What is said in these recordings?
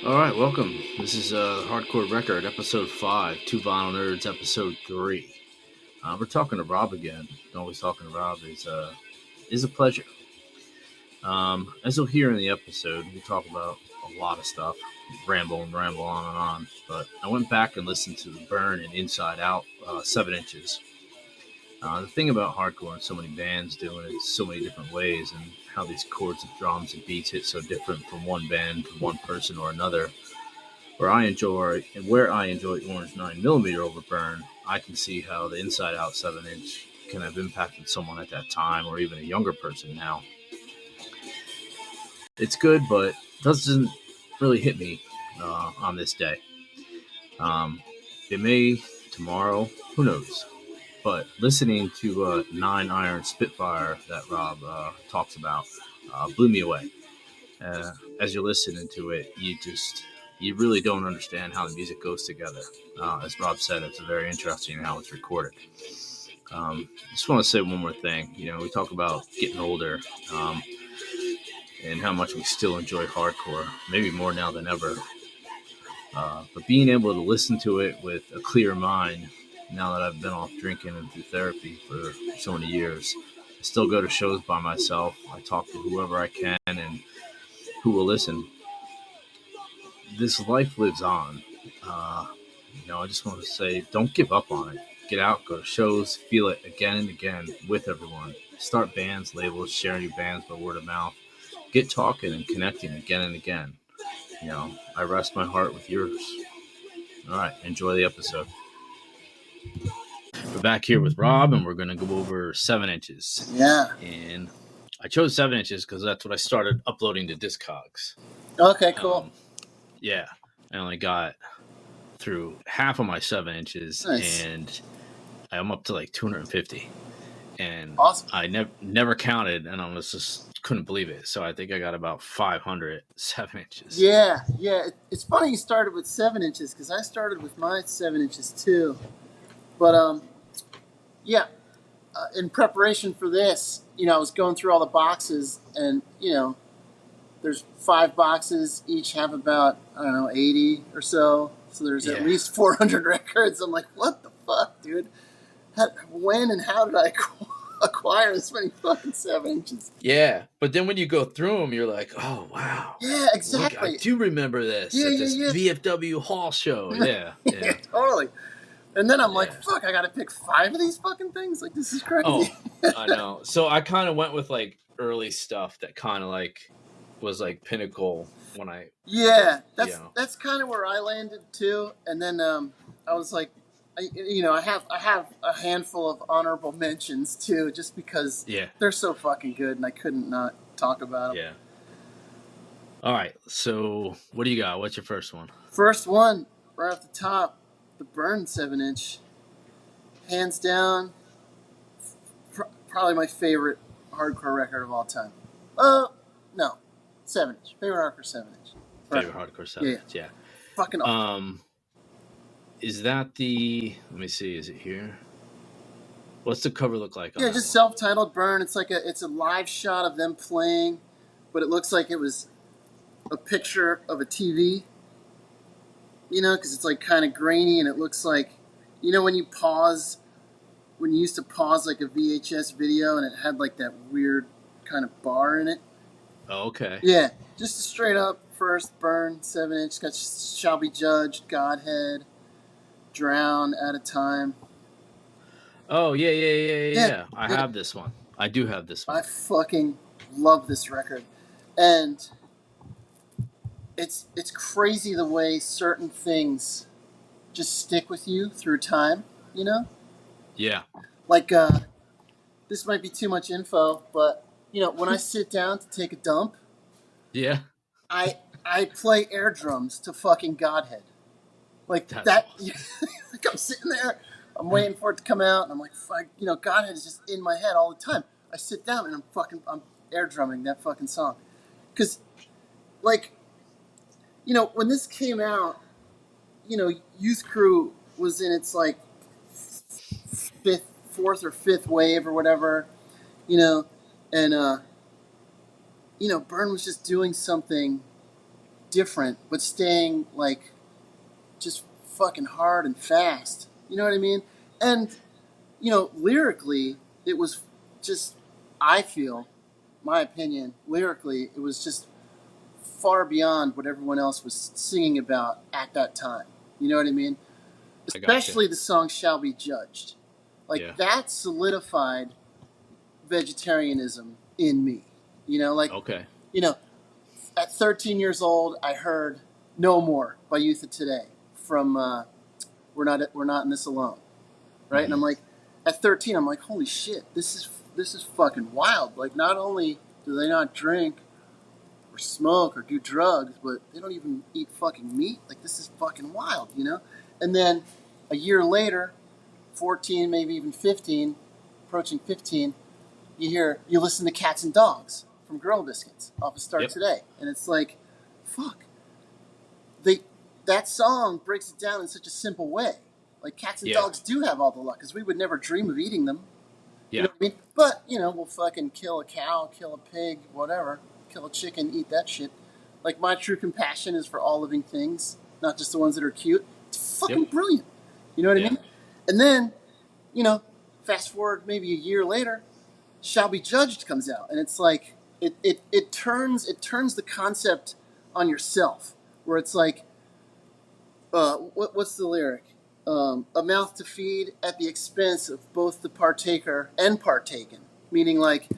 All right, welcome. This is Hardcore Record, episode 5, Two Vinyl Nerds, episode 3. We're talking to Rob again. Always talking to Rob is a pleasure. As you'll hear in the episode, we talk about a lot of stuff, ramble on and on. But I went back and listened to the Burn and Inside Out 7 inches. The thing about hardcore and so many bands doing it so many different ways, and how these chords and drums and beats hit so different from one band to one person or another. Where I enjoy Orange 9mm over Burn, I can see how the Inside Out 7-inch can have impacted someone at that time, or even a younger person now. It's good, but doesn't really hit me on this day. It may tomorrow, who knows? But listening to 9 Iron Spitfire that Rob talks about blew me away. As you're listening to it, you really don't understand how the music goes together. As Rob said, it's very interesting how it's recorded. Just want to say one more thing. We talk about getting older and how much we still enjoy hardcore, maybe more now than ever. But being able to listen to it with a clear mind, now that I've been off drinking and through therapy for so many years, I still go to shows by myself. I talk to whoever I can and who will listen. This life lives on. I just want to say, don't give up on it. Get out, go to shows, feel it again and again with everyone. Start bands, labels, share your bands by word of mouth. Get talking and connecting again and again. I rest my heart with yours. All right, enjoy the episode. We're back here with Rob, and we're going to go over 7 inches. Yeah. And I chose 7 inches because that's what I started uploading to Discogs. Okay, cool. Yeah, I only got through half of my 7 inches, nice. And I'm up to like 250. And awesome. I never counted, and I was just couldn't believe it. So I think I got about 500 7 inches. Yeah. It's funny you started with 7 inches because I started with my 7 inches too. But in preparation for this, I was going through all the boxes, and there's 5 boxes, each have about 80 or so. So there's at least 400 records. I'm like, what the fuck, dude? When and how did I acquire this many fucking 7 inches? Yeah, but then when you go through them, you're like, oh wow. Yeah, exactly. Look, I do remember this at this VFW Hall show. Yeah, totally. And then I'm like, fuck, I gotta pick 5 of these fucking things? Like, this is crazy. Oh, I know. So I kind of went with like early stuff that kind of like was like pinnacle when I. Yeah, that's kind of where I landed too. And then I was like, I have a handful of honorable mentions too, just because they're so fucking good, and I couldn't not talk about them. Yeah. All right. So what do you got? What's your first one? First one, right off the top, the Burn 7-inch, hands down, probably my favorite hardcore record of all time. No, 7-inch. Favorite hardcore 7-inch. Favorite hardcore 7-inch. Yeah. Fucking awesome. Is that the? Let me see. Is it here? What's the cover look like? Yeah, just self-titled Burn. It's like it's a live shot of them playing, but it looks like it was a picture of a TV. Because it's like kind of grainy, and it looks like, when you used to pause like a VHS video, and it had like that weird kind of bar in it. Oh, okay. Yeah, just a straight up first Burn 7-inch. Got Shall Be Judged, Godhead, Drown, At a Time. Oh, yeah. I have this one. I do have this one. I fucking love this record. And it's crazy the way certain things just stick with you through time, Yeah. Like, this might be too much info, but, when I sit down to take a dump, I play air drums to fucking Godhead. Like, that's that, awesome. Like, I'm sitting there, I'm waiting for it to come out, and I'm like, fuck, Godhead is just in my head all the time. I sit down, and I'm air drumming that fucking song. Because, like, when this came out, Youth Crew was in its, like, 4th or 5th wave or whatever, and, Burn was just doing something different, but staying like just fucking hard and fast. You know what I mean? And lyrically, it was just, I feel, my opinion, lyrically, it was just far beyond what everyone else was singing about at that time. You know what I mean? I gotcha. Especially the song "Shall Be Judged." Like that solidified vegetarianism in me. Okay. At 13 years old, I heard "No More" by Youth of Today from We're Not in This Alone, right? And I'm like, at 13, I'm like, holy shit, this is fucking wild. Like, not only do they not drink or smoke or do drugs, but they don't even eat fucking meat. Like, this is fucking wild, And then a year later, 14, maybe even 15, approaching 15, you listen to Cats and Dogs from Girl Biscuits off of Start Today. And it's like, fuck. That song breaks it down in such a simple way. Like, cats and dogs do have all the luck, because we would never dream of eating them. Yeah. You know what I mean? But, we'll fucking kill a cow, kill a pig, whatever. Kill a chicken, eat that shit. Like, my true compassion is for all living things, not just the ones that are cute. It's fucking brilliant. You know what I mean? And then, fast forward maybe a year later, "Shall Be Judged" comes out. And it's like, it turns the concept on yourself, where it's like, what's the lyric? A mouth to feed at the expense of both the partaker and partaken. Meaning, like,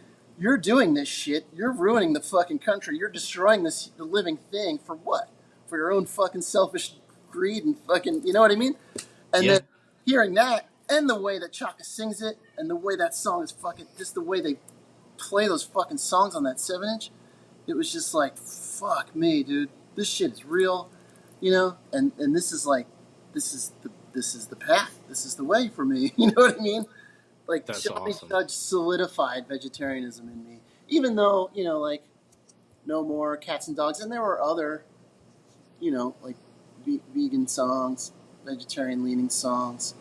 you're doing this shit, you're ruining the fucking country, you're destroying the living thing for what? For your own fucking selfish greed and fucking, you know what I mean? And then hearing that, and the way that Chaka sings it, and the way that song is fucking, just the way they play those fucking songs on that 7-inch, it was just like, fuck me, dude. This shit is real. And this is like, this is the path. This is the way for me. You know what I mean? Like, That's Shall Be awesome. Judged solidified vegetarianism in me. Even though, like, "No More," Cats and Dogs, and there were other, like vegan songs, vegetarian leaning songs.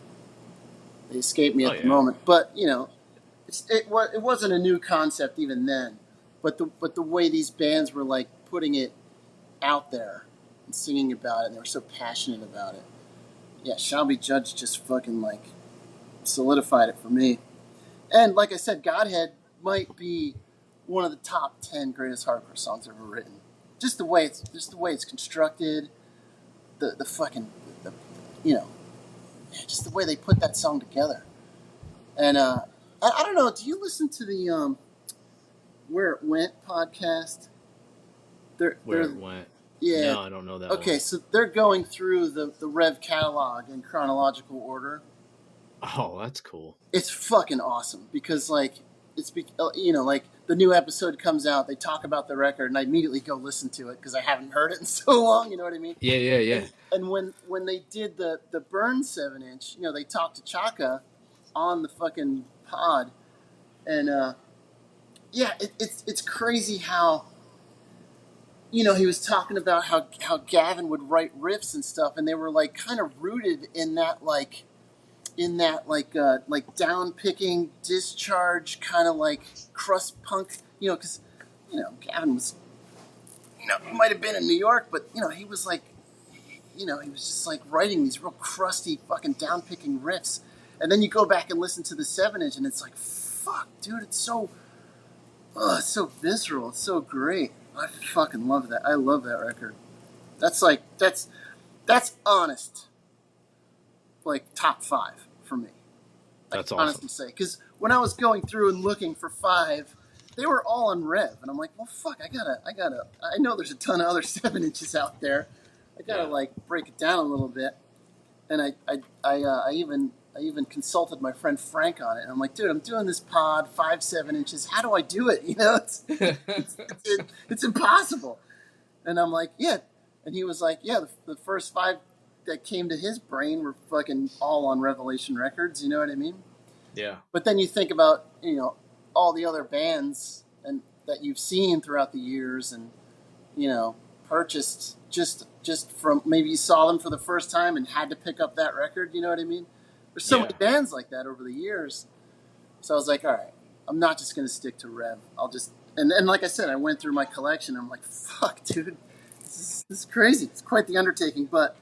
They escape me at the moment. But, it wasn't a new concept even then. But the way these bands were, like, putting it out there and singing about it, and they were so passionate about it. Yeah, "Shall Be Judged" just fucking, like, solidified it for me. And like I said, Godhead might be one of the top 10 greatest hardcore songs ever written. Just the way it's constructed, the fucking, just the way they put that song together. And I don't know, do you listen to the Where It Went podcast? Where It Went? Yeah. No, I don't know that. Okay, so they're going through the Rev catalog in chronological order. Oh, that's cool. It's fucking awesome, because, like, like, the new episode comes out, they talk about the record, and I immediately go listen to it because I haven't heard it in so long. You know what I mean? Yeah. And when they did the Burn 7-inch, they talked to Chaka on the fucking pod, and it's crazy how, he was talking about how Gavin would write riffs and stuff, and they were, like, kind of rooted in that down picking discharge kind of, like, crust punk, because Gavin was, he might have been in New York, but he was like, he was just, like, writing these real crusty fucking down picking riffs, and then you go back and listen to the 7-inch, and it's like, fuck, dude, it's so visceral, it's so great. I fucking love that. I love that record. That's honest, like, top 5 for me. That's awesome. Honestly say, because when I was going through and looking for 5, they were all on Rev, and I'm like, well, fuck, I know there's a ton of other 7-inches out there. I gotta like break it down a little bit, and I even consulted my friend Frank on it, and I'm like, dude, I'm doing this pod 5 7-inches. How do I do it? It's impossible. And I'm like, yeah, and he was like, yeah, the first 5 that came to his brain were fucking all on Revelation Records. You know what I mean? Yeah. But then you think about, all the other bands and that you've seen throughout the years, and purchased just from, maybe you saw them for the first time and had to pick up that record. You know what I mean? There's so many bands like that over the years. So I was like, all right, I'm not just gonna stick to Rev. I'll just and like I said, I went through my collection. And I'm like, fuck, dude, this It's crazy. It's quite the undertaking, but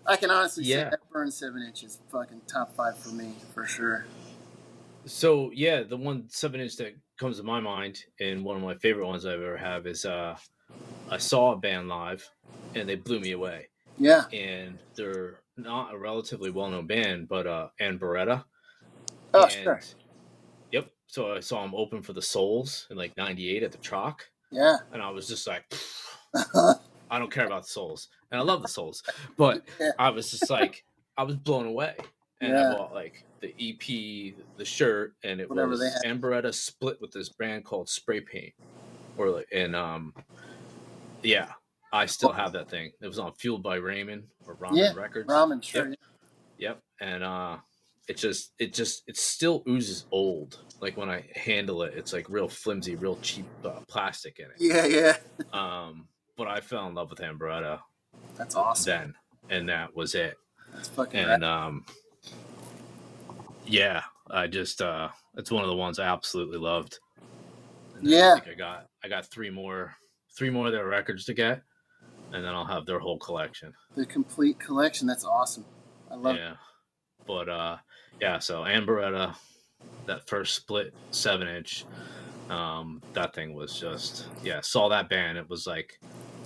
I can honestly say Yeah. that Burn 7" is fucking top 5 for me, for sure. So yeah, the one 7 inch that comes to my mind, and one of my favorite ones I've ever have is I saw a band live, and they blew me away. Yeah. And they're not a relatively well known band, but and Beretta. Oh, sure. And yep, so I saw them open for the Souls in like '98 at the Chalk, Yeah. and I was just like, I don't care about the Souls, and I love the Souls, but Yeah. I was just like, I was blown away, and I Yeah. bought like the EP, the shirt, and it Whatever they was have. Amberetta split with this brand called Spray Paint, or like, and yeah, I still have that thing. It was on Fueled by Raymond or Yeah. Ramen Records. Ramen, sure. Yep, Yeah. yep, and it still oozes old. Like when I handle it, it's like real flimsy, real cheap plastic in it. Yeah. Yeah. But I fell in love with Amberetta That's awesome. then, and that was it. That's fucking And rad. yeah, I just it's one of the ones I absolutely loved. And Yeah. I think I got three more of their records to get, and then I'll have their whole collection. The complete collection. That's awesome. I love it. Yeah. But yeah, so Amberetta, that first split 7 inch, that thing was just, yeah, saw that band. It was like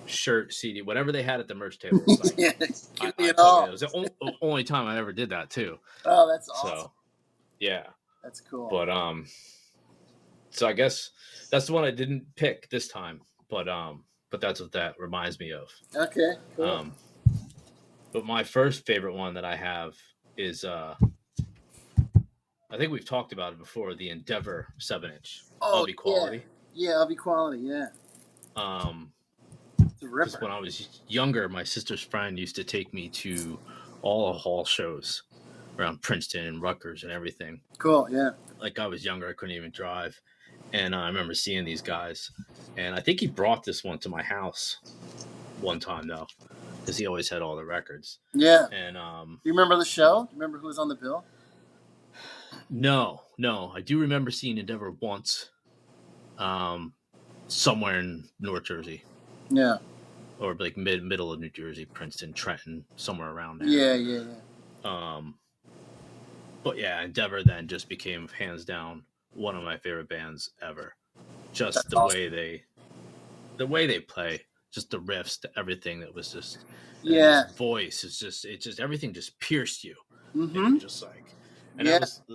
shirt, CD, whatever they had at the merch table was like, Yeah. Give me I it took all. it. It was the only time I ever did that too. Oh, that's awesome. So yeah. That's cool. But so I guess that's the one I didn't pick this time. But that's what that reminds me of. Okay, cool. But my first favorite one that I have is I think we've talked about it before, the Endeavor 7 inch of Equality. Yeah, of Equality, yeah. It's a Because ripper. when I was younger, my sister's friend used to take me to all the hall shows around Princeton and Rutgers and everything. Cool, yeah. Like I was younger, I couldn't even drive. And I remember seeing these guys. And I think he brought this one to my house one time, though, because he always had all the records. Yeah. And do you remember the show? Do you remember who was on the bill? No. I do remember seeing Endeavor once, somewhere in North Jersey. Yeah. Or like middle of New Jersey, Princeton, Trenton, somewhere around there. Yeah. But yeah, Endeavor then just became hands down one of my favorite bands ever. Just That's the awesome. way they play, just the riffs, everything that was just voice is just everything just pierced you. Mm-hmm. Just like, and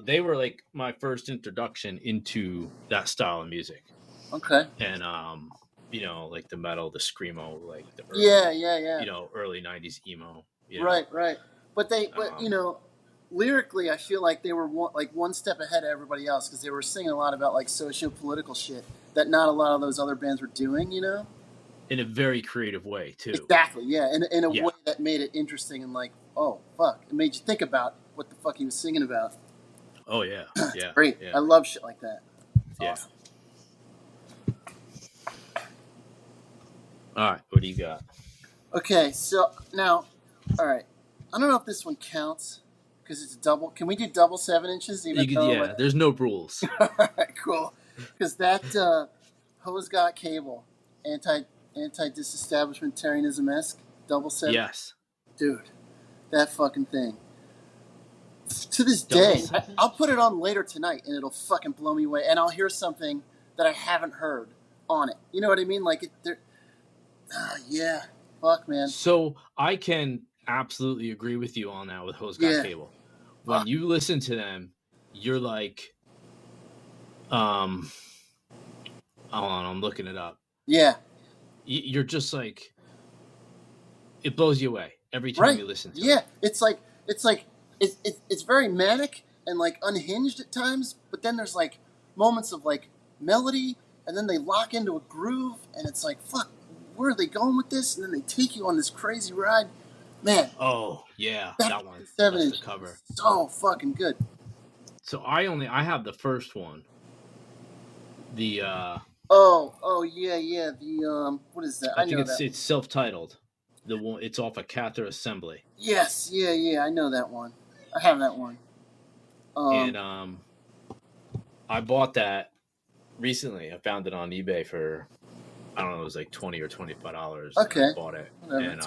they were like my first introduction into that style of music. Okay. And like the metal, the screamo, like the early, early '90s emo. Right. But lyrically, I feel like they were one step ahead of everybody else because they were singing a lot about like socio-political shit that not a lot of those other bands were doing. In a very creative way too. Exactly. Yeah. In a way that made it interesting and like, oh fuck, it made you think about what the fuck he was singing about. Oh yeah. Yeah. Great. Yeah. I love shit like that. It's awesome. All right, what do you got? Okay, so now, all right. I don't know if this one counts because it's a double. Can we do double 7 inches? There's no rules. All right, cool. Because that Hose Got Cable, anti-disestablishmentarianism-esque double 7. Yes. Dude, that fucking thing. To this day, I'll put it on later tonight and it'll fucking blow me away. And I'll hear something that I haven't heard on it. You know what I mean? Like, yeah. Fuck, man. So I can absolutely agree with you on that with Hose Got Cable. When you listen to them, you're like, hold on, I'm looking it up. Yeah. You're just like, it blows you away every time you listen to it. Yeah, it's very manic and like unhinged at times, but then there's like moments of like melody, and then they lock into a groove, and it's like, fuck, where are they going with this? And then they take you on this crazy ride. Man. Oh, yeah, that one. 7 inch. The cover. So fucking good. So I have the first one. The Oh yeah. The what is that? I think it's self-titled. The one, it's off of Cather Assembly. Yes, yeah. I know that one. I have that one. And I bought that recently. I found it on eBay for I don't know, it was like $20 or $25. Okay. And I bought it. Whatever. And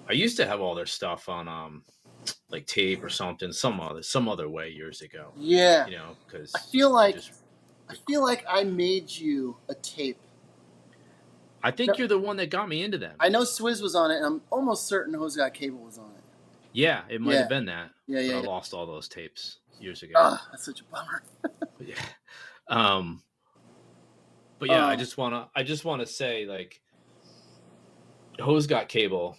I used to have all their stuff on like tape or something, some other way years ago. Yeah. You know, because I feel like I made you a tape. I think you're the one that got me into them. I know Swizz was on it, and I'm almost certain Jose Got Cable was on it. Yeah, it might have been that. Yeah. I lost all those tapes years ago. That's such a bummer. Yeah. But yeah, I just wanna say, like, Jose Got Cable,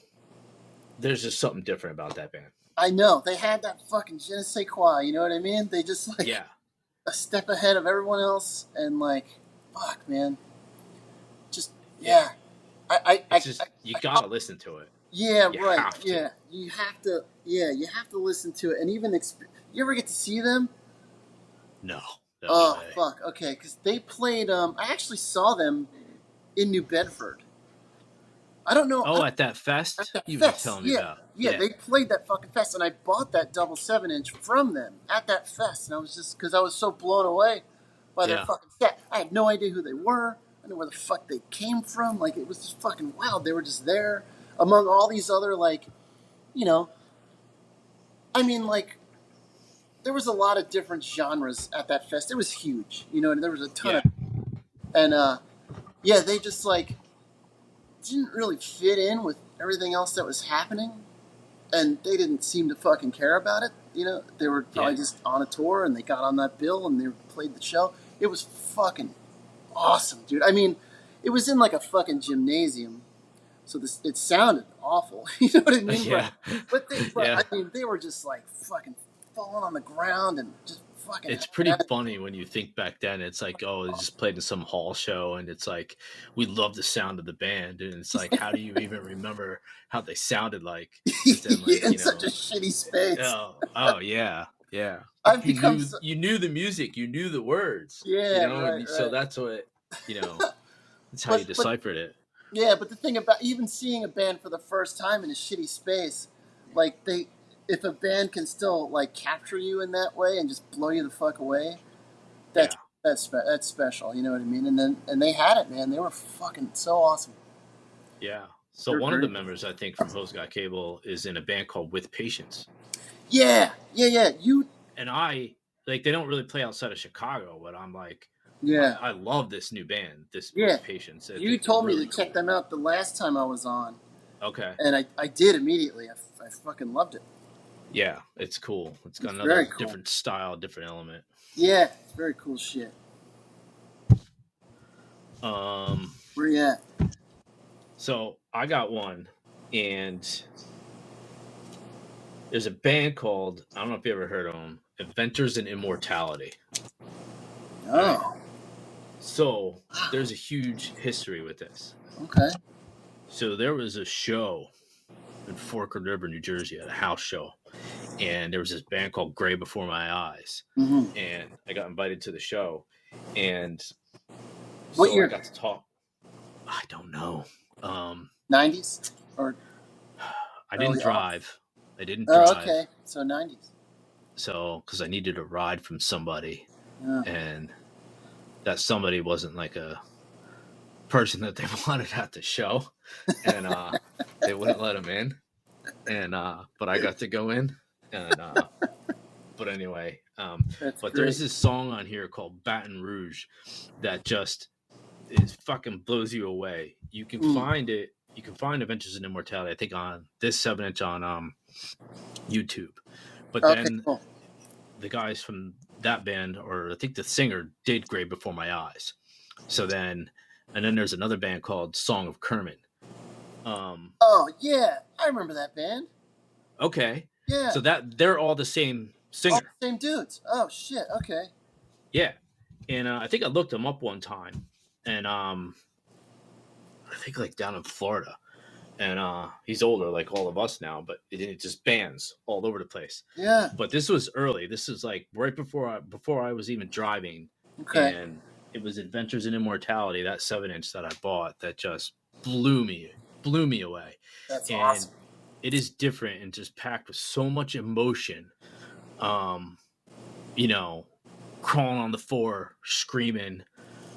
there's just something different about that band. I know. They had that fucking je ne sais quoi, you know what I mean? They just like a step ahead of everyone else, and like, fuck, man. Just You gotta listen to it. Yeah, right. Yeah, you have to. Yeah, you have to listen to it, and even you ever get to see them? No. Oh fuck. Okay, because they played. I actually saw them in New Bedford. I don't know. Oh, at that fest? You were telling me about. Yeah, they played that fucking fest, and I bought that double 7-inch from them at that fest, and I was just because I was so blown away by their fucking set. I had no idea who they were. I didn't know where the fuck they came from. Like, it was just fucking wild. They were just there among all these other, like, you know, I mean, like, there was a lot of different genres at that fest. It was huge, you know, and there was a ton of, and they just like didn't really fit in with everything else that was happening, and they didn't seem to fucking care about it. You know, they were probably just on a tour, and they got on that bill, and they played the show. It was fucking awesome, dude. I mean, it was in like a fucking gymnasium, so it sounded awful. You know what I mean? Yeah. But I mean, they were just like fucking falling on the ground and just fucking. It's pretty funny when you think back then. It's like, oh, they just played in some hall show, and it's like, we love the sound of the band, and it's like, how do you even remember how they sounded like? In such a shitty space. Oh yeah. You knew the music, you knew the words. Yeah, you know? right. So that's what that's how you deciphered it. Yeah, but the thing about even seeing a band for the first time in a shitty space, like if a band can still like capture you in that way and just blow you the fuck away, that's special. You know what I mean? And they had it, man. They were fucking so awesome. Yeah. So one of the members, I think, from Jose Got Cable is in a band called With Patience. Yeah. You and I like, they don't really play outside of Chicago, but I'm like, I love this new band, this With Patience. You told me to check them out the last time I was on. Okay. And I did immediately. I fucking loved it. Yeah, it's cool. It's got another different style, different element. Yeah, it's very cool shit. Where you at? So I got one, and there's a band called, I don't know if you ever heard of them, Inventors in Immortality. Oh. So there's a huge history with this. Okay. So there was a show in Fork River, New Jersey, at a house show, and there was this band called Gray Before My Eyes, and I got invited to the show, and what year? I got to talk. I don't know. 90s or I didn't drive. I didn't drive. Oh, okay. So 90s. So because I needed a ride from somebody, and that somebody wasn't like a person that they wanted at the show, and they wouldn't let him in, and but I got to go in, and but anyway, but there's this song on here called Baton Rouge that just fucking blows you away. You can find it. You can find Adventures in Immortality, I think, on this 7-inch on YouTube. But then the guys from that band, or I think the singer, did Gray Before My Eyes. So then, and then there's another band called Song of Kermit. Oh yeah, I remember that band. Okay. Yeah. So they're all the same singer. All the same dudes. Oh shit. Okay. Yeah, and I think I looked them up one time, and I think like down in Florida, and he's older, like all of us now, but it just bands all over the place. Yeah. But this was early. This is like right before I was even driving. Okay. And it was Adventures in Immortality, that 7-inch that I bought, that just blew me away. That's awesome. It is different and just packed with so much emotion. You know, crawling on the floor, screaming,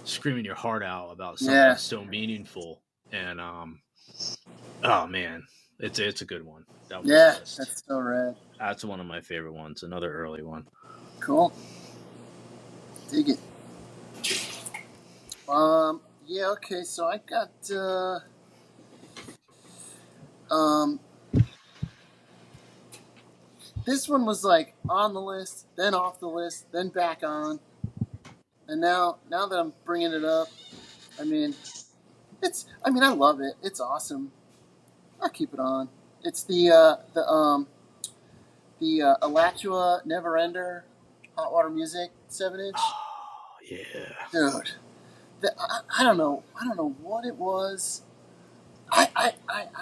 screaming your heart out about something Yeah, so meaningful. And oh man, it's a good one. That was yeah, just that's so rad. that's one of my favorite ones. Another early one. Cool. Dig it. Yeah, okay, so I got, um, this one was like on the list, then off the list, then back on, and now that I'm bringing it up, I mean, I love it. It's awesome. I'll keep it on. It's the Alachua Neverender Hot Water Music 7-inch. Oh yeah. Dude, I don't know. I don't know what it was. I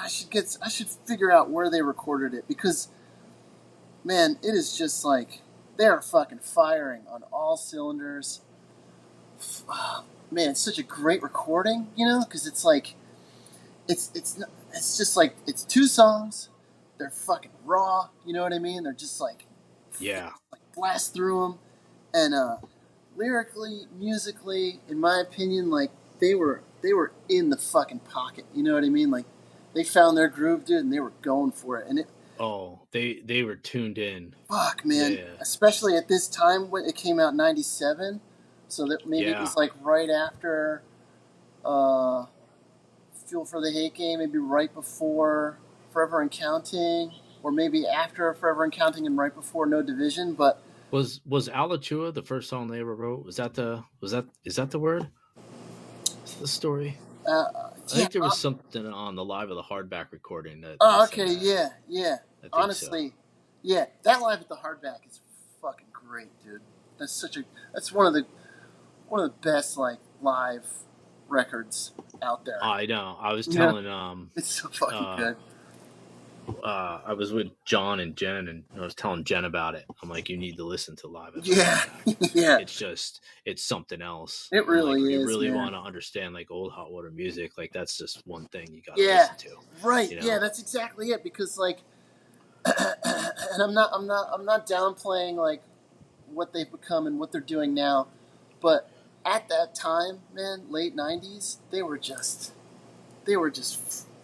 should figure out where they recorded it because man, it is just like they're fucking firing on all cylinders. Man, it's such a great recording, you know, because it's like it's just like it's two songs. They're fucking raw, you know what I mean? They're just like Yeah. blast through them, and lyrically, musically, in my opinion, like they were in the fucking pocket. You know what I mean? Like they found their groove, dude, and they were going for it. And it, Oh, they were tuned in. fuck, man, Yeah. especially at this time when it came out in '97, so that maybe it Yeah. was like right after uh, Fuel for the Hate Game, maybe right before Forever and Counting, or maybe after Forever and Counting and right before No Division, but. Was Alachua the first song they ever wrote? Is that the word? Is that the story? I Yeah. think there was something on the Live of the Hardback recording that they Oh, said okay. that. Yeah. Yeah. I think so. Honestly, yeah. That live at the Hardback is fucking great, dude. That's one of the best like live records out there. I know. I was Yeah. telling It's so fucking good. I was with John and Jen, and I was telling Jen about it. I'm like, you need to listen to Live at the Yeah. Hardback. Yeah. It's something else. It really if is, you really man. want to understand like old hot water music, like that's just one thing you got to Yeah. listen to. Right. You know? Yeah. That's exactly it. Because like, and I'm not downplaying like what they've become and what they're doing now, but at that time, man, late '90s, they were just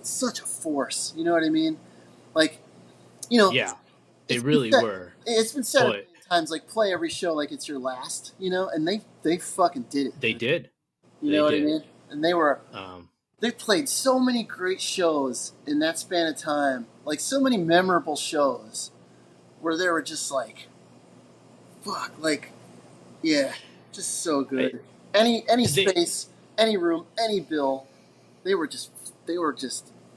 such a force. You know what I mean? Like, you know, Yeah, they it's really were. It's been said a But million times, like play every show like it's your last. You know, and they fucking did it. they did. You They know what did. I mean? And they played so many great shows in that span of time, like so many memorable shows, where they were just like, fuck, like, yeah, just so good. Any space, any room, any bill, they were just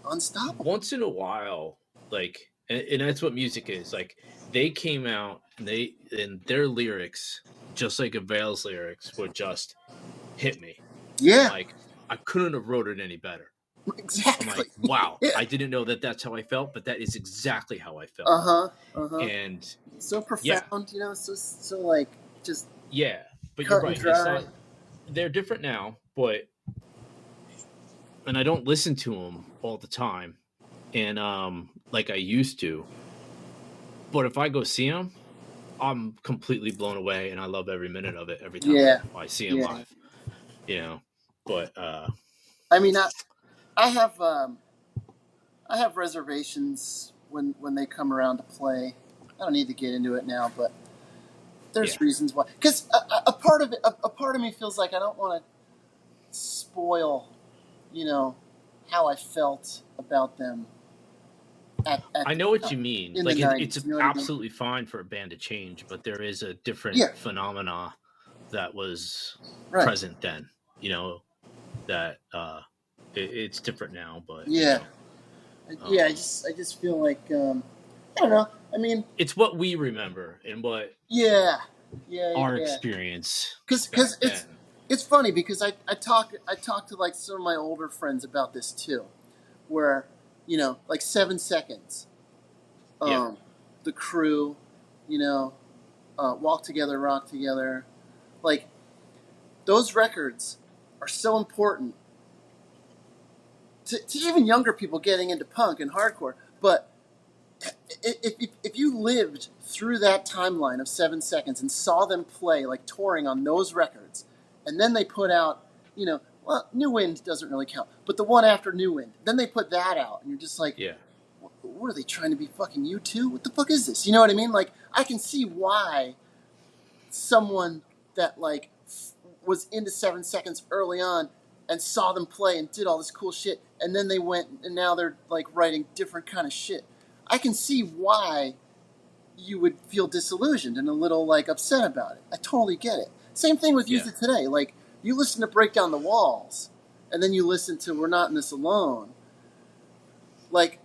unstoppable. Once in a while, like, and that's what music is. Like, they came out and their lyrics, just like Avail's lyrics, would just hit me. Yeah, Like, I couldn't have wrote it any better. exactly. I'm like, wow, Yeah. I didn't know that that's how I felt, but that is exactly how I felt. And so profound, you know, so like just yeah, but cut you're and right. It's dry. not. They're different now, and I don't listen to them all the time, and like I used to. But if I go see them, I'm completely blown away, and I love every minute of it every time I see them live. You know, but I mean, I have reservations when they come around to play. I don't need to get into it now, but there's reasons why. Because a part of it, a part of me feels like I don't want to spoil, you know, how I felt about them. I know what you mean. Like it's you know absolutely fine for a band to change, but there is a different phenomena that was present then. You know, that it's different now, but yeah, you know, I just feel like I don't know. I mean, it's what we remember and what our experience. Because it's funny because I talk to like some of my older friends about this too, where you know like 7 Seconds, The Crew, you know, Walk Together, Rock Together, like those records are so important to even younger people getting into punk and hardcore. But if you lived through that timeline of 7 Seconds and saw them play, like touring on those records, and then they put out you know, well, New Wind doesn't really count, but the one after New Wind, then they put that out, and you're just like, Yeah. What are they trying to be, fucking U2? What the fuck is this? You know what I mean? Like, I can see why someone that like was into 7 Seconds early on and saw them play and did all this cool shit, and then they went and now they're like writing different kind of shit. I can see why you would feel disillusioned and a little like upset about it. I totally get it. Same thing with Youth of Today. Like, you listen to Break Down the Walls, and then you listen to We're Not in This Alone. Like,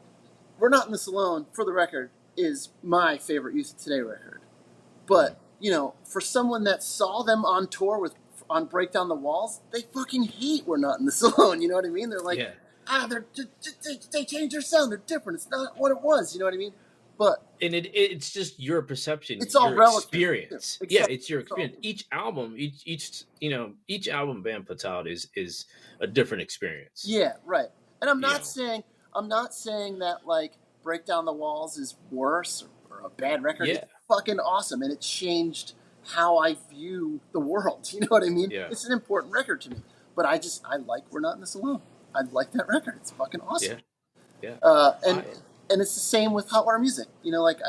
We're Not in This Alone, for the record, is my favorite Youth of Today record. But, you know, for someone that saw them on tour on Break Down the Walls, they fucking hate We're Not in This Alone. You know what I mean? They're like, they changed their sound. They're different. It's not what it was. You know what I mean? But it's just your perception. It's all your relative. Experience. Exactly. Yeah, it's your experience. Each album, each album band puts out is a different experience. Yeah, right. And I'm not saying that like Break Down the Walls is worse or a bad record. Yeah. It's fucking awesome, and it changed how I view the world. You know what I mean? Yeah. It's an important record to me. But I like We're Not in This Alone. I like that record. It's fucking awesome. Yeah. And it's the same with Hot Water Music. You know, like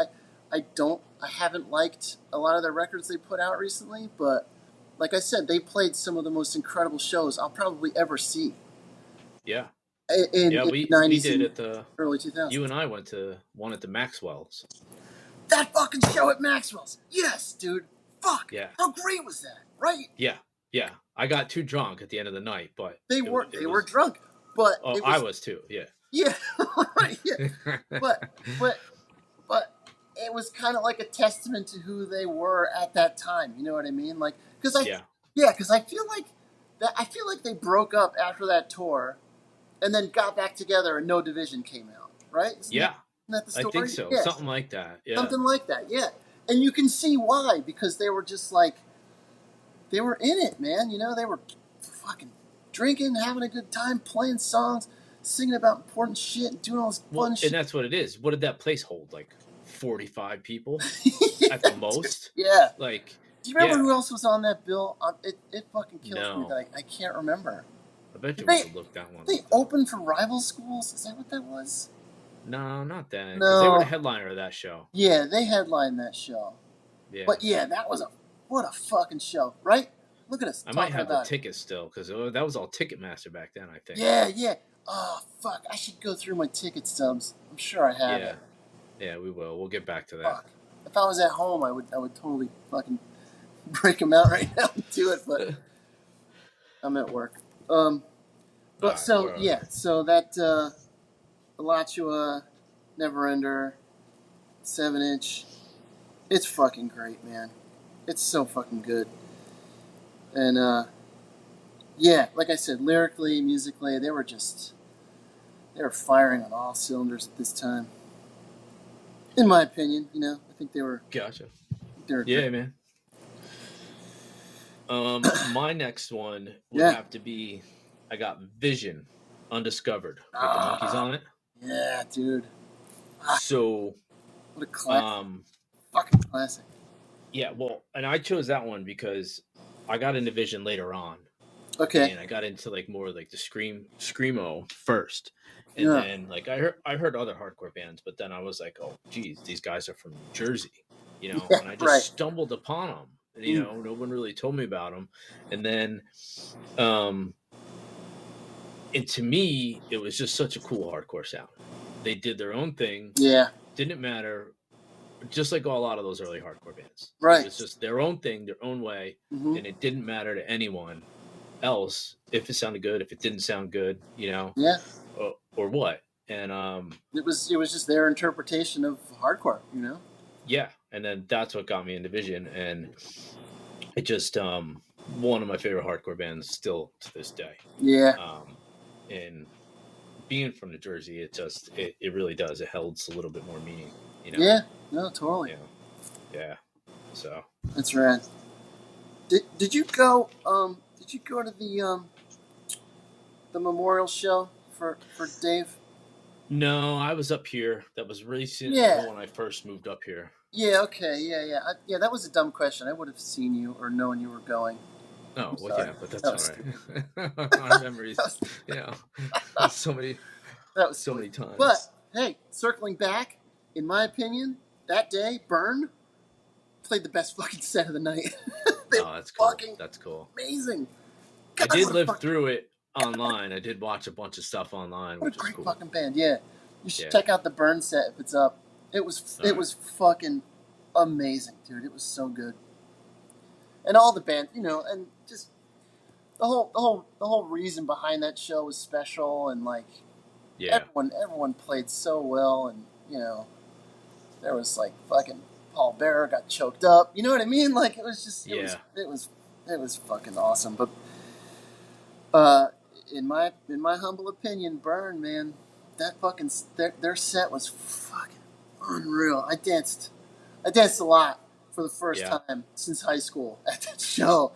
I haven't liked a lot of their records they put out recently, but like I said, they played some of the most incredible shows I'll probably ever see. Yeah. In we 90s did at the early 2000s. You and I went to one at the Maxwell's. That fucking show at Maxwell's. Yes, dude. Fuck. Yeah. How great was that? Right? Yeah. Yeah. I got too drunk at the end of the night, but they were drunk. But I was too. Yeah. Yeah. Right. Yeah. but it was kind of like a testament to who they were at that time. You know what I mean? Like, because I feel like they broke up after that tour, and then got back together, and No Division came out. Right? Isn't that the story? I think so. Yeah. Something like that. Yeah. Something like that. Yeah. And you can see why, because they were just like, they were in it, man. You know, they were fucking drinking, having a good time, playing songs, singing about important shit, doing all this fun shit. And that's what it is. What did that place hold? Like 45 people at the most? Yeah. Like, do you remember who else was on that bill? It fucking kills me that I can't remember. I bet you we could look that one. They opened for Rival Schools? Is that what that was? No, not that. Because they were the headliner of that show. Yeah, they headlined that show. Yeah. But yeah, that was what a fucking show, right? Look at us. I might have the tickets still, because that was all Ticketmaster back then, I think. Yeah. Oh, fuck. I should go through my ticket stubs. I'm sure I have it. Yeah, we will. We'll get back to that. Fuck. If I was at home, I would totally fucking break them out right now and do it, but I'm at work. So that Alachua, Neverender, 7-inch, it's fucking great, man. It's so fucking good. And like I said, lyrically, musically, they were firing on all cylinders at this time. In my opinion, you know, I think they were. Gotcha. They were great. Man. My next one would have to be, I got Vision, Undiscovered, with the Monkees on it. Yeah, dude. So, what a classic. Fucking classic. Yeah, well, and I chose that one because I got into Vision later on. Okay. And I got into like more like the screamo first. And then like I heard other hardcore bands, but then I was like, oh geez, these guys are from New Jersey, you know, and I just stumbled upon them. And, you know, no one really told me about them. And then and to me, it was just such a cool hardcore sound. They did their own thing. Yeah. Didn't matter. Just like a lot of those early hardcore bands. Right. It was just their own thing, their own way. And it didn't matter to anyone else if it sounded good, if it didn't sound good, you know. Yeah. Or what. And it was just their interpretation of hardcore, you know. Yeah. And then that's what got me into Vision. And it just one of my favorite hardcore bands still to this day. Yeah. And being from New Jersey, it really does. It holds a little bit more meaning, you know. Yeah, no, totally. Yeah. So that's rad. Did you go to the memorial show for Dave? No, I was up here. That was recent when I first moved up here. Yeah, okay, yeah. That was a dumb question. I would have seen you or known you were going. Oh, I'm well, sorry. yeah, but that's That all was stupid. right. Our That memories, was, you know, so many, that was so silly. many But times. hey, circling back, in my opinion, that day, Burn played the best fucking set of the night. They Oh, were that's cool. fucking That's cool. amazing. I God, did live through it online. I did watch a bunch of stuff online, what a which is great cool. fucking band. Yeah, you should Yeah. check out the Burn set if it's up. All It right. was fucking amazing, dude. It was so good. And all the band, and just the whole reason behind that show was special, and like Yeah. everyone played so well, and there was like fucking Paul Bearer got choked up. You know what I mean? Like it was just Yeah. it was fucking awesome. But uh, in my humble opinion, Burn, man, that fucking their set was fucking unreal. I danced a lot for the first Yeah. time since high school at that show,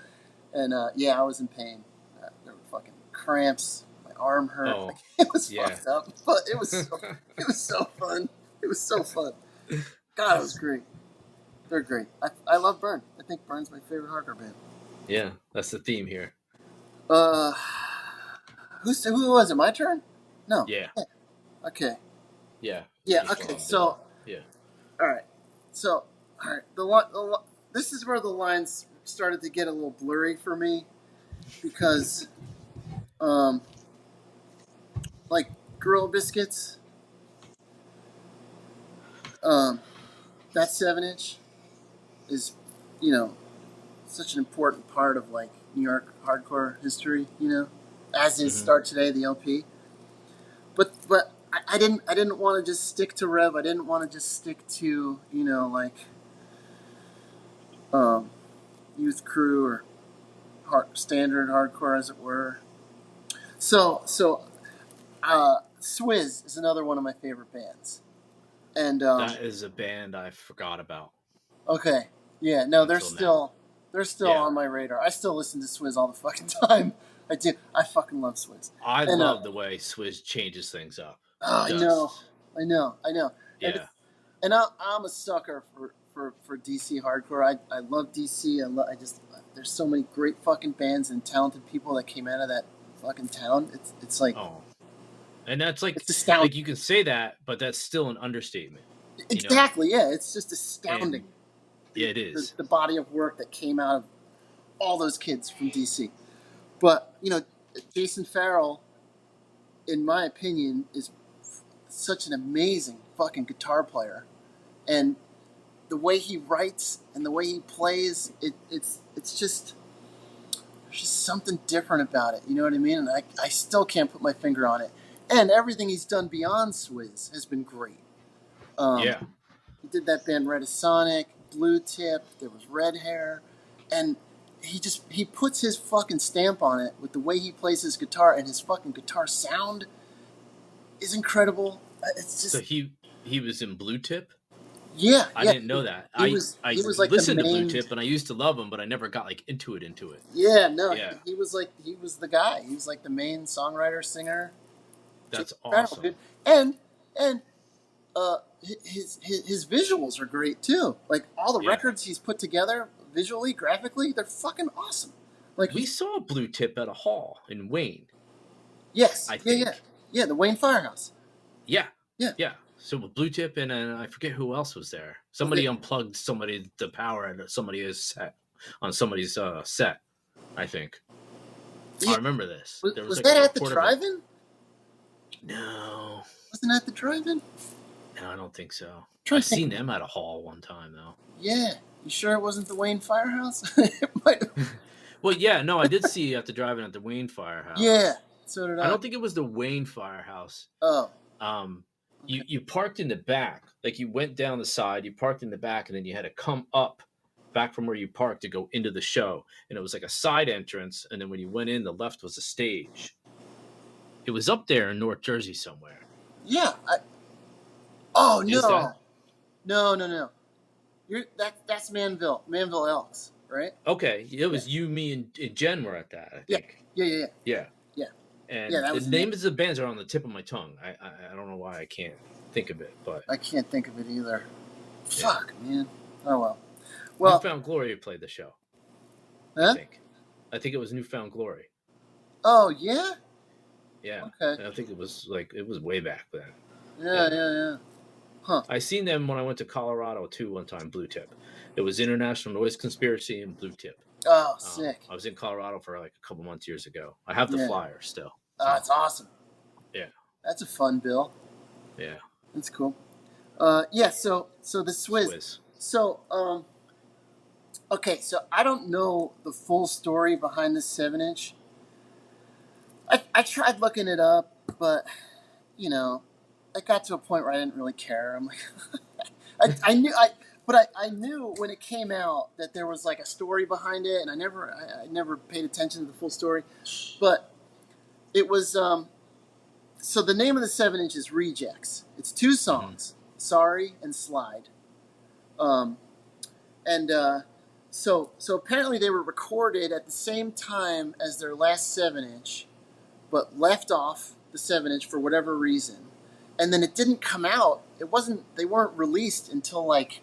and yeah, I was in pain. There were fucking cramps. My arm hurt. Like Oh, it was yeah. fucked up, but it was so fun. It was so fun. God, it was great. They're great. I love Burn. I think Burn's my favorite hardcore band. Yeah. That's the theme here. Uh, who was it? My turn? No. Yeah. Yeah. Okay. Yeah. You're Yeah. just Okay. on the. So, Yeah. all right. So, all right. This is where the lines started to get a little blurry for me because, um, like Gorilla Biscuits, um, that 7-inch is, you know, such an important part of like New York hardcore history. As is Hmm. Start Today, the LP. But I didn't want to just stick to Rev. I didn't want to just stick to like um, Youth Crew or standard hardcore, as it were. So Swizz is another one of my favorite bands, and That is a band I forgot about okay, yeah, no, they're until now. still Yeah. on my radar. I still listen to Swizz all the fucking time. I do. I fucking love Swizz, I and love the way Swizz changes things up. oh, I know, Just I know, and yeah. I'm a sucker for DC hardcore. I love DC. I just there's so many great fucking bands and talented people that came out of that fucking town. It's like Oh, and that's it's like astounding. you can say that, but that's still an understatement, you know. Exactly, yeah. It's just astounding. And yeah, it The, is. the body of work that came out of all those kids from DC. But Jason Farrell, in my opinion, is such an amazing fucking guitar player, and the way he writes and the way he plays, it's just there's just something different about it. You know what I mean? And I still can't put my finger on it. And everything he's done beyond Swizz has been great. Um, Yeah. he did that band Retisonic, Blue Tip. There was Red Hair, and he puts his fucking stamp on it with the way he plays his guitar, and his fucking guitar sound is incredible. It's So just he was in Blue Tip. yeah, I yeah. didn't know that. He I was I he was like the listened to Blue main. Tip and I used to love him, but I never got like into it. Yeah, no, Yeah, he was the guy. He was like the main songwriter singer. that's Incredible, awesome. dude. And his visuals are great too. Like all the Yeah, records he's put together visually, graphically, they're fucking awesome. Like we saw Blue Tip at a hall in Wayne, yes, I yeah, think. yeah, the Wayne Firehouse. Yeah, Yeah, yeah. So with Blue Tip and I forget who else was there. well, Somebody unplugged the power at somebody's set on somebody's set. I think I yeah. remember this. There was Was like a that at the report of a drive-in? no, Wasn't that the drive-in? no, I don't think so. Trying I've to think. seen them at a hall one time though. Yeah, you sure it wasn't the Wayne Firehouse? It might have. Well, yeah, no, I did see you at the drive-in at the Wayne Firehouse. Yeah, so did I I. don't think it was the Wayne Firehouse. Oh, Um, okay. you parked in the back, like you went down the side, you parked in the back, and then you had to come up back from where you parked to go into the show, and it was like a side entrance, and then when you went in, the left was a stage. It was up there in North Jersey somewhere. Yeah. Oh Is that no. That's Manville Elks, right? okay? It Yeah, was you, me, and Jen were at that. I yeah, think. yeah. Yeah, Yeah. Yeah, and that the was me. names of the bands are on the tip of my tongue. I don't know why I can't think of it, but I can't think of it either. yeah. Fuck, man. Oh well. Well, Newfound Glory played the show. I huh? think I think it was Newfound Glory. Oh yeah. Yeah, Okay. I think it was way back then. Yeah. Huh. I seen them when I went to Colorado too one time. Blue Tip. It was International Noise Conspiracy and Blue Tip. Oh, sick. I was in Colorado for like a couple months years ago. I have the Yeah. flyer still. So. Oh, that's awesome. Yeah. That's a fun bill. Yeah. That's cool. Yeah. So the Swizz. So okay. So I don't know the full story behind this 7-inch. I tried looking it up, but you know, I got to a point where I didn't really care. I'm like, I knew when it came out that there was like a story behind it, and I never paid attention to the full story. But it was so the name of the 7-inch is Rejects. It's 2 songs, Sorry and Slide. So apparently they were recorded at the same time as their last 7-inch, but left off the 7-inch for whatever reason. And then it didn't come out. They weren't released until like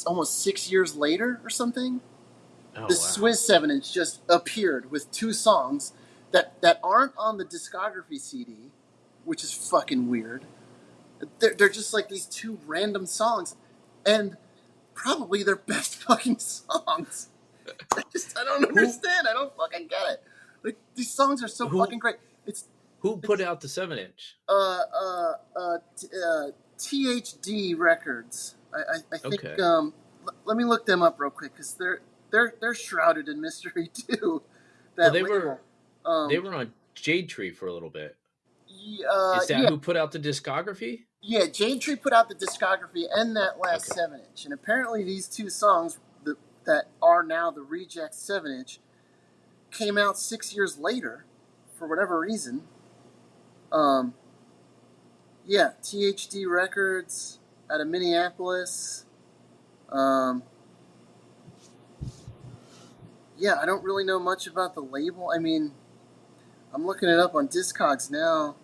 almost 6 years later or something. The Swizz 7-inch just appeared with 2 songs that aren't on the discography CD, which is fucking weird. They're just like these 2 random songs, and probably their best fucking songs. I don't understand. I don't fucking get it. Like, these songs are so fucking great. Who put out the 7-inch? THD Records. I think. Okay. Let me look them up real quick because they're shrouded in mystery too. They were on Jade Tree for a little bit. Is that who put out the discography? Yeah, Jade Tree put out the discography and that last 7-inch, and apparently these 2 songs that are now the Rejects 7-inch came out 6 years later, for whatever reason. Yeah, THD Records out of Minneapolis. Yeah, I don't really know much about the label. I mean, I'm looking it up on Discogs now.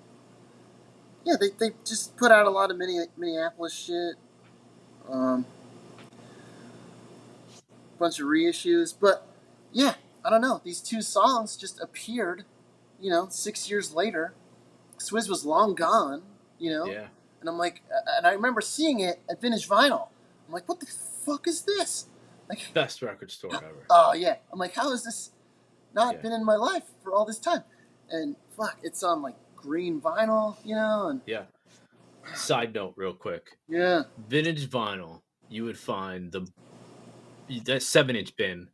Yeah, they just put out a lot of Minneapolis shit. Bunch of reissues. But, yeah, I don't know. These 2 songs just appeared, 6 years later. Swizz was long gone, Yeah. And I'm like, and I remember seeing it at Vintage Vinyl. I'm like, what the fuck is this? Like, best record store ever. Oh, yeah. I'm like, how has this not been in my life for all this time? And fuck, it's on like green vinyl, and yeah. Side note, real quick. Yeah. Vintage Vinyl, you would find that 7-inch bin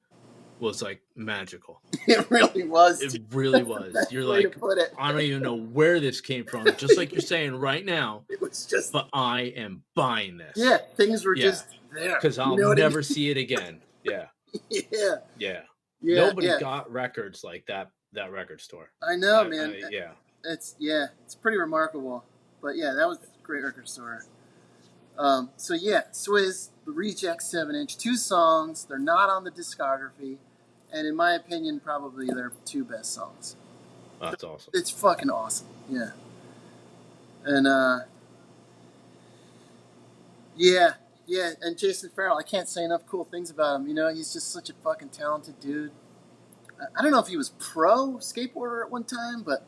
was like magical. It really was. It really was. You're like, I don't even know where this came from. Just like you're saying right now. It was just. But I am buying this. Yeah, things were just there. Because I'll never see it again. Yeah. Yeah. Nobody got records like that record store. I know, man. It's pretty remarkable. But yeah, that was a great record store. So yeah, Swizz, the Rejects 7-inch, 2 songs. They're not on the discography, and in my opinion, probably their 2 best songs. That's awesome. It's fucking awesome. Yeah. And yeah, and Jason Farrell, I can't say enough cool things about him. He's just such a fucking talented dude. I don't know if he was pro skateboarder at one time, but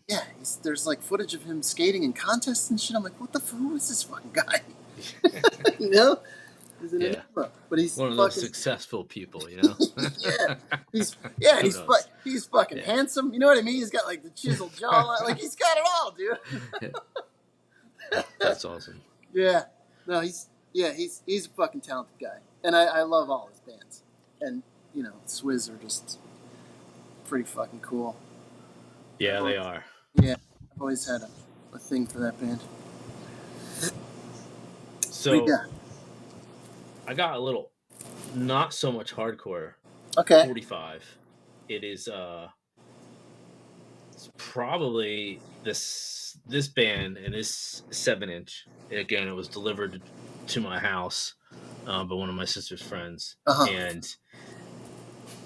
yeah, there's like footage of him skating in contests and shit. I'm like, who is this fucking guy? He's an enigma, but he's one of those successful people, yeah, he's fucking handsome. You know what I mean? He's got like the chiseled jawline, like he's got it all, dude. That's awesome. Yeah, no, he's a fucking talented guy, and I love all his bands, and Swizz are just pretty fucking cool. Yeah, they are. Yeah, I've always had a thing for that band. So, I got a little, not so much hardcore. Okay. 45. It is it's probably this band and this 7-inch. Again, it was delivered to my house by one of my sister's friends, and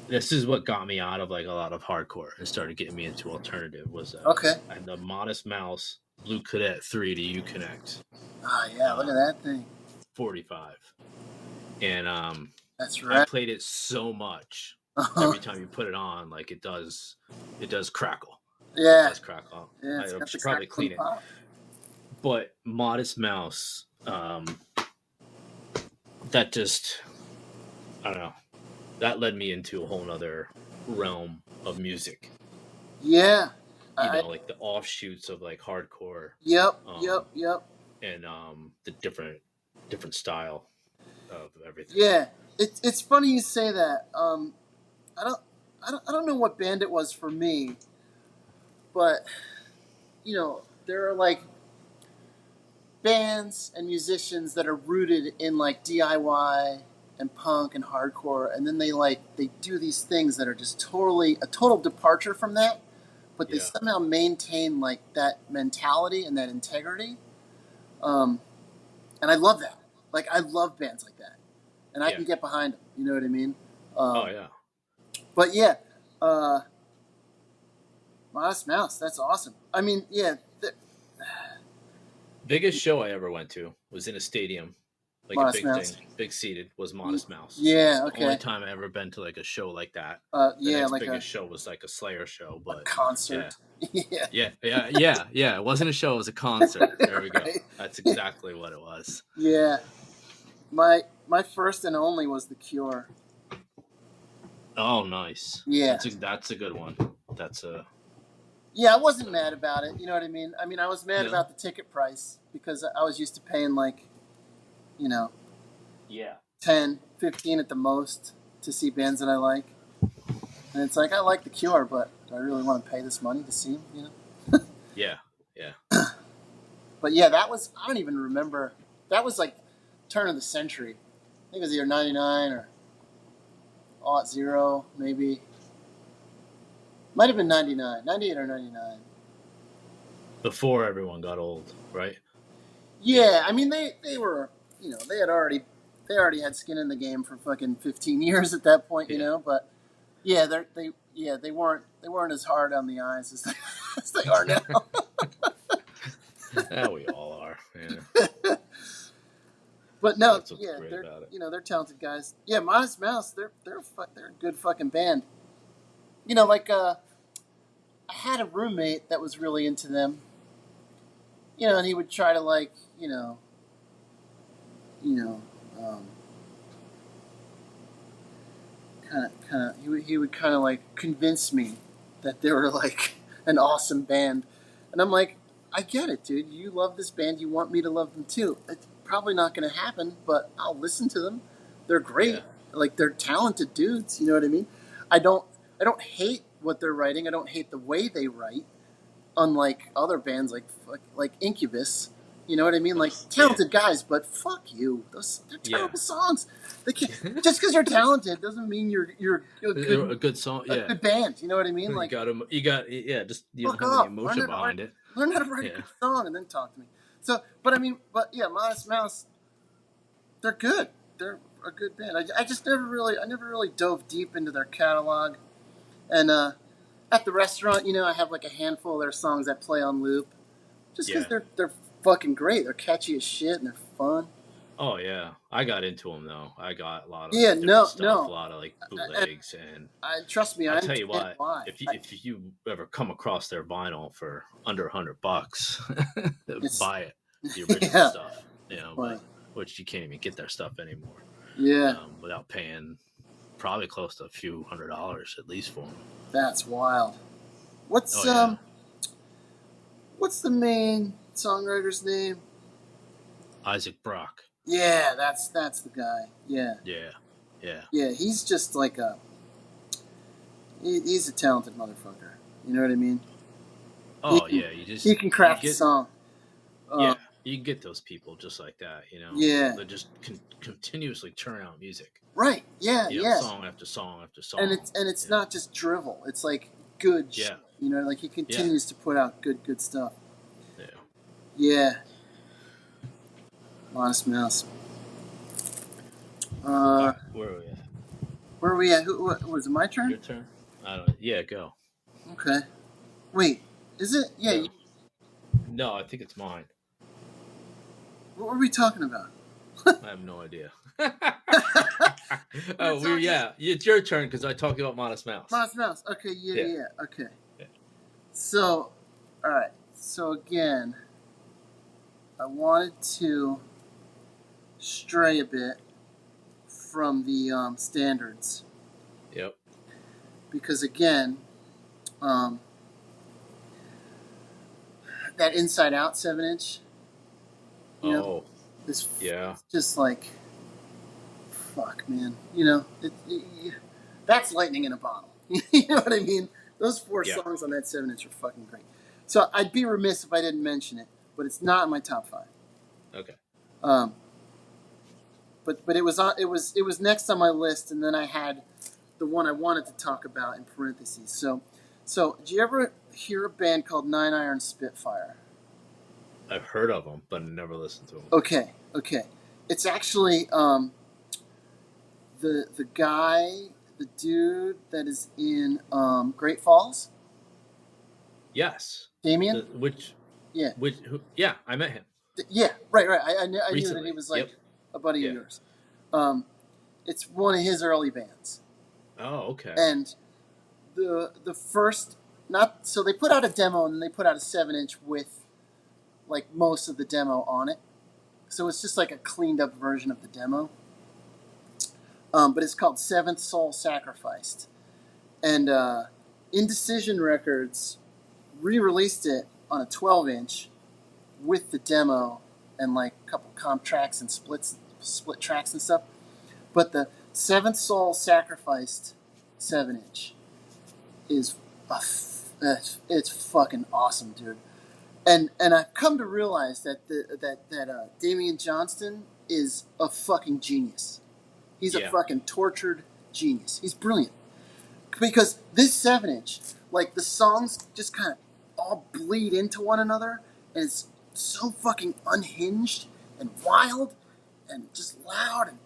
this is what got me out of like a lot of hardcore and started getting me into alternative. Was I had the Modest Mouse Blue Cadet 3 to Uconnect. Oh yeah, look at that thing. 45. And that's right. I played it so much Uh-huh. every time you put it on, like it does crackle. It Yeah. does crackle. Yeah, it's I got the should probably crackle clean and it. pop. But Modest Mouse, that just, I don't know, that led me into a whole nother realm of music. Yeah. Like the offshoots of like hardcore, Yep, um, yep, yep. and the different style of everything. Yeah. It's funny you say that. I don't I don't know what band it was for me, but there are like bands and musicians that are rooted in like DIY and punk and hardcore, and then they do these things that are just totally a total departure from that, but they Yeah, somehow maintain like that mentality and that integrity. Um, and I love that. Like I love bands like that, and I yeah, can get behind them. You know what I mean? oh Um, yeah. but yeah, uh, Modest Mouse. That's awesome. I mean, yeah, Biggest show I ever went to was in a stadium, like a Modest big Mouse. thing, big seated, was Modest Mouse. Yeah. The only Okay. time I ever been to like a show like that. The Yeah, next like biggest show was like a Slayer show, a but yeah, concert. Yeah. yeah. It wasn't a show; it was a concert. There we go. Right. That's exactly what it was. Yeah. My first and only was The Cure. Oh, nice. Yeah. That's a good one. That's a Yeah, I wasn't mad about it. You know what I mean? I mean, I was mad no. about the ticket price because I was used to paying like, you know, Yeah. 10, 15 at the most to see bands that I like. And it's like, I like The Cure, but do I really want to pay this money to see them, you know? Yeah. Yeah. But yeah, that was, I don't even remember. That was like turn of the century. I think it was either 99 or 0, maybe. Might have been 99, 98 or 99. Before everyone got old, right? Yeah, I mean they were, they already had skin in the game for fucking 15 years at that point, Yeah. but yeah, they weren't as hard on the eyes as as they are now. Yeah, we all are. Yeah. But no, That's what's yeah, great they're about it. they're talented guys. Yeah, Modest Mouse, they're a good fucking band. Like I had a roommate that was really into them. And he would try to like, you know, um, he would kind of like convince me that they were like an awesome band, and I'm like, I get it, dude. You love this band. You want me to love them too. It's probably not going to happen, but I'll listen to them. They're great. Yeah. Like they're talented dudes. You know what I mean? I don't I don't hate what they're writing. I don't hate the way they write. Unlike other bands like Incubus. You know what I mean? Like Yeah. talented guys, but fuck you. They're Yeah. terrible songs. They can't, just because you're talented doesn't mean you're A good song. a Yeah. good band. You know what I mean? You Like got yeah, just you don't fuck have any off. emotion behind it. Learn how to write a Yeah. good song and then talk to me. So, but I mean, but yeah, Modest Mouse, they're good. They're a good band. I just I never really dove deep into their catalog. And at the restaurant, I have like a handful of their songs that play on loop, just because Yeah. they're fucking great. They're catchy as shit and they're fun. Oh yeah. I got into them though. I got a lot of Yeah, different stuff, no. a lot of like bootlegs, and Trust me, I I'll tell you understand what, why. if you ever come across their vinyl for under $100, buy it. The original Yeah. stuff, Right. like, which you can't even get their stuff anymore, Yeah, without paying probably close to a few $100 at least for them. that's wild. What's Oh yeah, what's the main songwriter's name? Isaac Brock. Yeah, that's the guy. Yeah, Yeah, yeah. yeah. He's just like he's a talented motherfucker. You know what I mean? Oh He- yeah, He can craft a song. Yeah, you can get those people just like that. Yeah. They just continuously churn out music. Right. Yeah. Yeah. Song after song after song. And it's not just drivel. It's like good. Yeah. Shit. Like he continues to put out good stuff. Yeah. Yeah. Modest Mouse. Where are we at? Where are we at? Was it my turn? Your turn. I don't. Yeah, go. Okay. Wait. Is it? Yeah. No. No, I think it's mine. What were we talking about? I have no idea. Oh, it's your turn because I talked about Modest Mouse. Modest Mouse. Okay, yeah. Okay. Yeah. So, all right. So again, I wanted to stray a bit from the standards. Yep. Because again, that Inside Out 7-inch. You know, this it's just like, fuck, man. You know, that's lightning in a bottle. You know what I mean? Those 4 songs on that 7-inch are fucking great. So I'd be remiss if I didn't mention it, but it's not in my top 5. Okay. But it was next on my list, and then I had the one I wanted to talk about in parentheses. So did you ever hear a band called Nine Iron Spitfire? I've heard of them, but never listened to them. Okay. It's actually the dude that is in Great Falls. Yes. Damien? I met him. Yeah, right. I knew that he was like a buddy of yours. It's one of his early bands. Oh, okay. And the first, so they put out a demo and then they put out a 7-inch with like most of the demo on it. So it's just like a cleaned up version of the demo. But it's called Seventh Soul Sacrificed. And Indecision Records re-released it on a 12-inch with the demo and like a couple comp tracks and split tracks and stuff. But the Seventh Soul Sacrificed 7-inch is it's fucking awesome, dude. And I've come to realize that Damian Johnston is a fucking genius. He's a fucking tortured genius. He's brilliant. Because this 7-inch, like the songs just kind of all bleed into one another, and it's so fucking unhinged and wild and just loud, and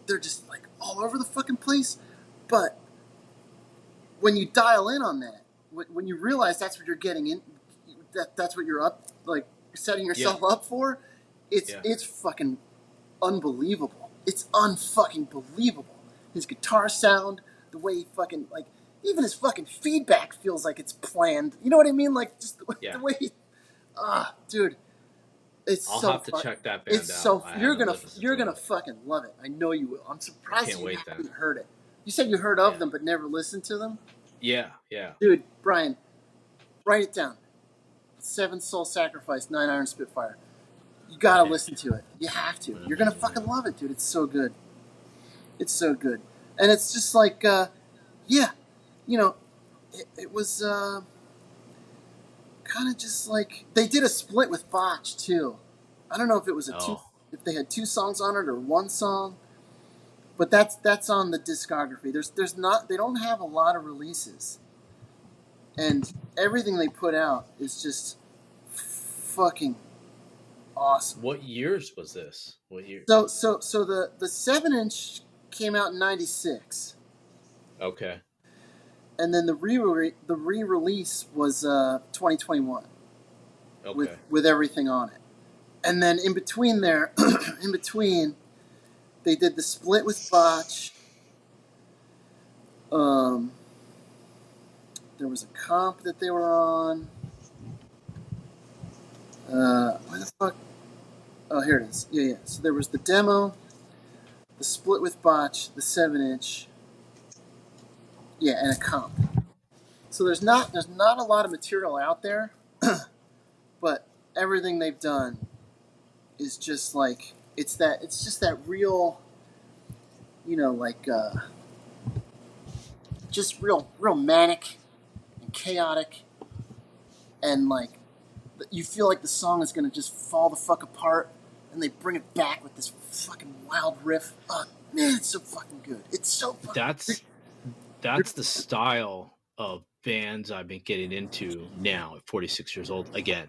they're just like all over the fucking place. But when you dial in on that, when you realize that's what you're getting in, that's what you're setting yourself up for, it's fucking unbelievable. It's unfucking believable. His guitar sound, the way he fucking, like, even his fucking feedback feels like it's planned. You know what I mean? Like, just the way he, dude, it's I'll so have to check that band out. You're gonna fucking love it. I know you will. I'm surprised you haven't heard it. You said you heard of them but never listened to them? Yeah. Dude, Brian, write it down. Seventh Soul Sacrifice, Nine Iron Spitfire. You gotta listen to it. You have to. You're gonna fucking love it, dude. It's so good. It's so good. And it's just like, you know, it was kind of just like, they did a split with Botch too. I don't know if it was if they had 2 songs on it or 1 song, but that's on the discography. They don't have a lot of releases, and everything they put out is just fucking awesome. What years was this? What year? So the 7-inch came out in '96. Okay. And then the re-release was 2021. Okay. With everything on it. And then in between, they did the split with Botch. There was a comp that they were on. Where the fuck? Oh, here it is. Yeah. So there was the demo, the split with Botch, the 7-inch. Yeah, and a comp. So there's not a lot of material out there, but everything they've done is just like it's just that real, you know, like just real manic and chaotic, and like you feel like the song is gonna just fall the fuck apart, and they bring it back with this fucking wild riff. Oh man, it's so fucking good. It's so fucking That's the style of bands I've been getting into now at 46 years old again.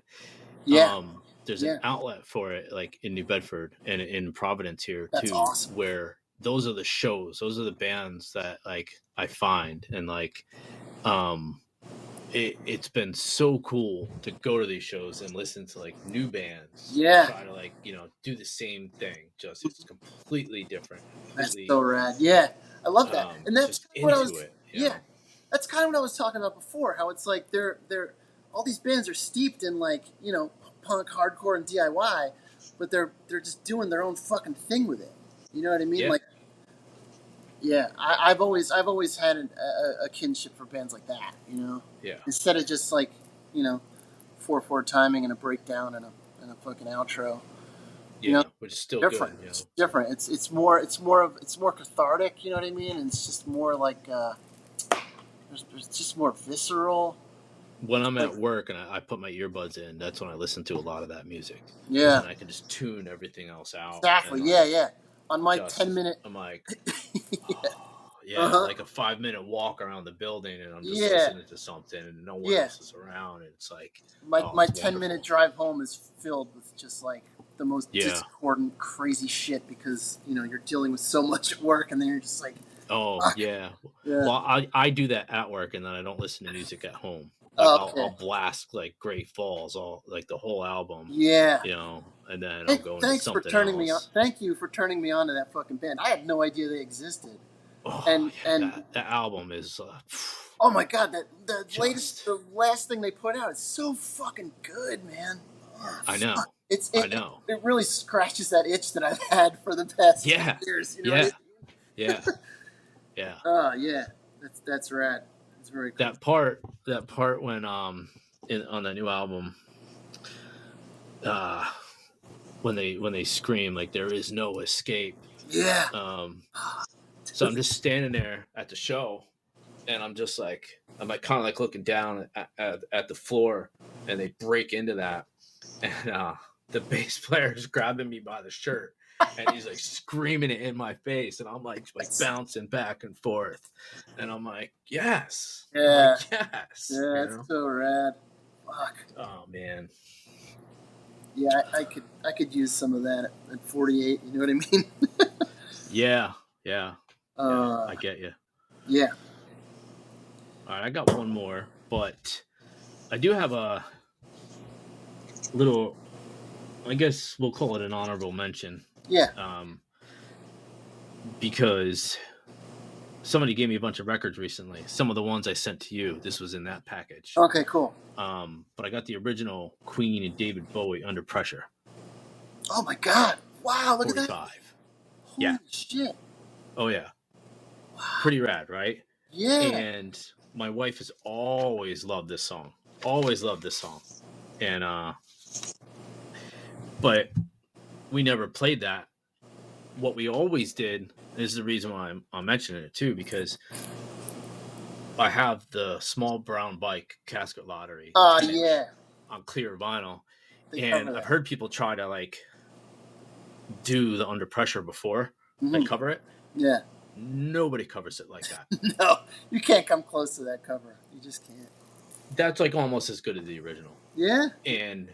Yeah. There's an outlet for it, like in New Bedford and in Providence here That's too, awesome. where those are the shows, those are the bands that like I find, and like it's been so cool to go to these shows and listen to like new bands. Yeah. Try to like do the same thing. Just it's completely different. That's Completely so rad. Yeah, I love that. And that's just what I into was. it. Yeah, that's kind of what I was talking about before. How it's like they're all these bands are steeped in like punk, hardcore, and DIY, but they're just doing their own fucking thing with it. You know what I mean? Yeah. Like, yeah, I've always had a kinship for bands like that. Yeah. Instead of just like 4/4 timing and a breakdown and a fucking outro. Yeah, which is still Different. good. It's different. It's more cathartic. You know what I mean? And it's just more like there's just more visceral. When I'm at work and I put my earbuds in, that's when I listen to a lot of that music. Yeah. And I can just tune everything else out. Exactly. Yeah. On my 10-minute. I'm like, Uh-huh. like a 5-minute walk around the building, and I'm just listening to something, and no one else is around, and it's like my 10-minute drive home is filled with just like the most discordant, crazy shit because you're dealing with so much at work, and then you're just like, yeah. Well, I do that at work, and then I don't listen to music at home. Like, I'll blast like Great Falls, all like the whole album. Yeah. And then I'll go into something else. Thank you for turning me on to that fucking band. I had no idea they existed. And that album is. Oh my god! The last thing they put out is so fucking good, man. Oh, I know. I know. It really scratches that itch that I've had for the past years. Yeah. Oh yeah, that's rad. It's very cool. That part when on the new album, when they scream like there is no escape. Yeah. So I'm just standing there at the show, and I'm just like kind of like looking down at the floor, and they break into that, and the bass player is grabbing me by the shirt. And he's like screaming it in my face, and I'm like bouncing back and forth, and I'm like, yes, yeah, yes, yeah, that's so rad. Fuck. Oh man. Yeah, I could use some of that at 48. You know what I mean? Yeah. I get you. Yeah. All right, I got one more, but I do have a little. I guess we'll call it an honorable mention. Yeah. Because somebody gave me a bunch of records recently. Some of the ones I sent to you, this was in that package. Okay, cool. But I got the original Queen and David Bowie, Under Pressure. Oh my god! Wow, look 45. at that! Holy shit! Oh yeah. Wow. Pretty rad, right? Yeah. And my wife has always loved this song. And but we never played that. What we always did, this is the reason why I'm mentioning it too, because I have the Small Brown Bike Casket Lottery. Yeah. On clear vinyl. And I've heard people try to like do the Under Pressure before they cover it. Yeah. Nobody covers it like that. No, you can't come close to that cover. You just can't. That's like almost as good as the original. Yeah. And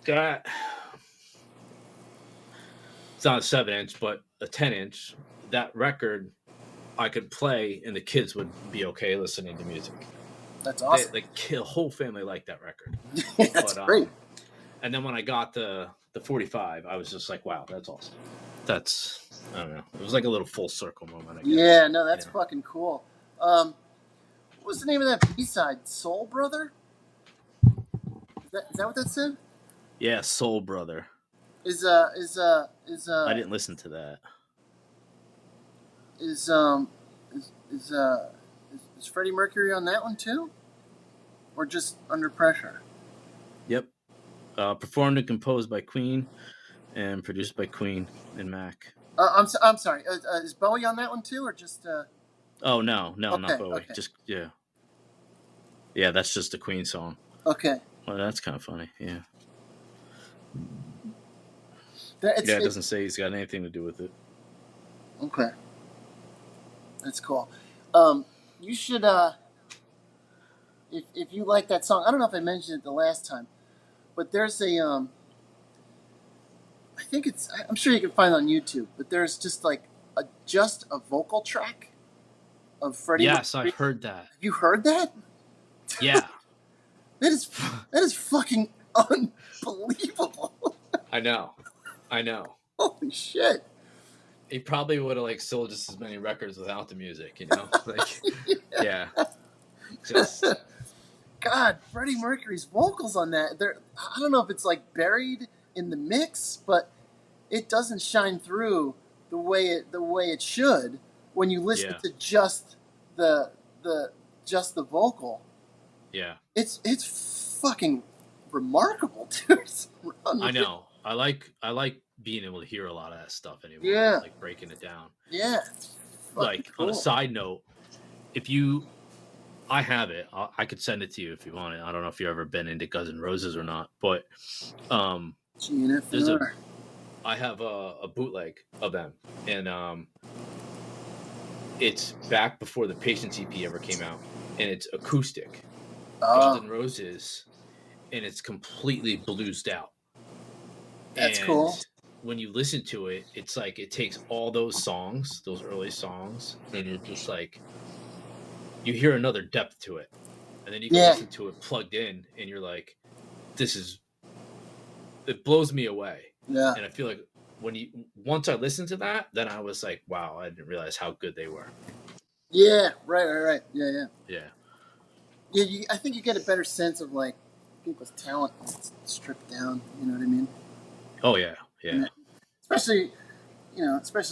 that, it's not a 7-inch, but a 10-inch. That record I could play, and the kids would be okay listening to music. That's awesome. The whole family liked that record. That's great. And then when I got the 45, I was just like, wow, that's awesome. That's, I don't know. It was like a little full circle moment, I guess. Yeah, no, that's fucking cool. What was the name of that B-side? Soul Brother? Is that what that said? Yeah, Soul Brother. Is I didn't listen to that. Is Freddie Mercury on that one too? Or just Under Pressure? Yep. Performed and composed by Queen and produced by Queen and Mac. I'm sorry. Is Bowie on that one too, or just? Oh no, not Bowie. Okay. Just yeah. That's just a Queen song. Okay. Well, that's kind of funny. Yeah. It doesn't say he's got anything to do with it. Okay. That's cool. You should if you like that song. I don't know if I mentioned it the last time, but there's a I think I'm sure you can find it on YouTube, but there's just like a vocal track of Freddie. Yes, I've heard that. Have you heard that? Yeah. That is fucking unbelievable. I know. Holy shit. He probably would have like sold just as many records without the music, you know? Like, yeah. Just God, Freddie Mercury's vocals on that, I don't know if it's like buried in the mix, but it doesn't shine through the way it should when you listen to just the vocal. Yeah. It's fucking remarkable, dude. I know. I like being able to hear a lot of that stuff anymore. Yeah. Like breaking it down. Yeah. Like cool. On a side note, I have it. I could send it to you if you want it. I don't know if you've ever been into Guns N' Roses or not, but I have a bootleg of them, and it's back before the Patience EP ever came out, and it's acoustic Guns N' Roses, and it's completely bluesed out. That's cool. When you listen to it, it's like it takes all those songs, those early songs, and you're just like, you hear another depth to it, and then you can listen to it plugged in, and you're like, it blows me away. Yeah. And I feel like once I listened to that, then I was like, wow, I didn't realize how good they were. Yeah, right. Yeah. Yeah, I think you get a better sense of like people's talent stripped down. You know what I mean? Oh yeah. Especially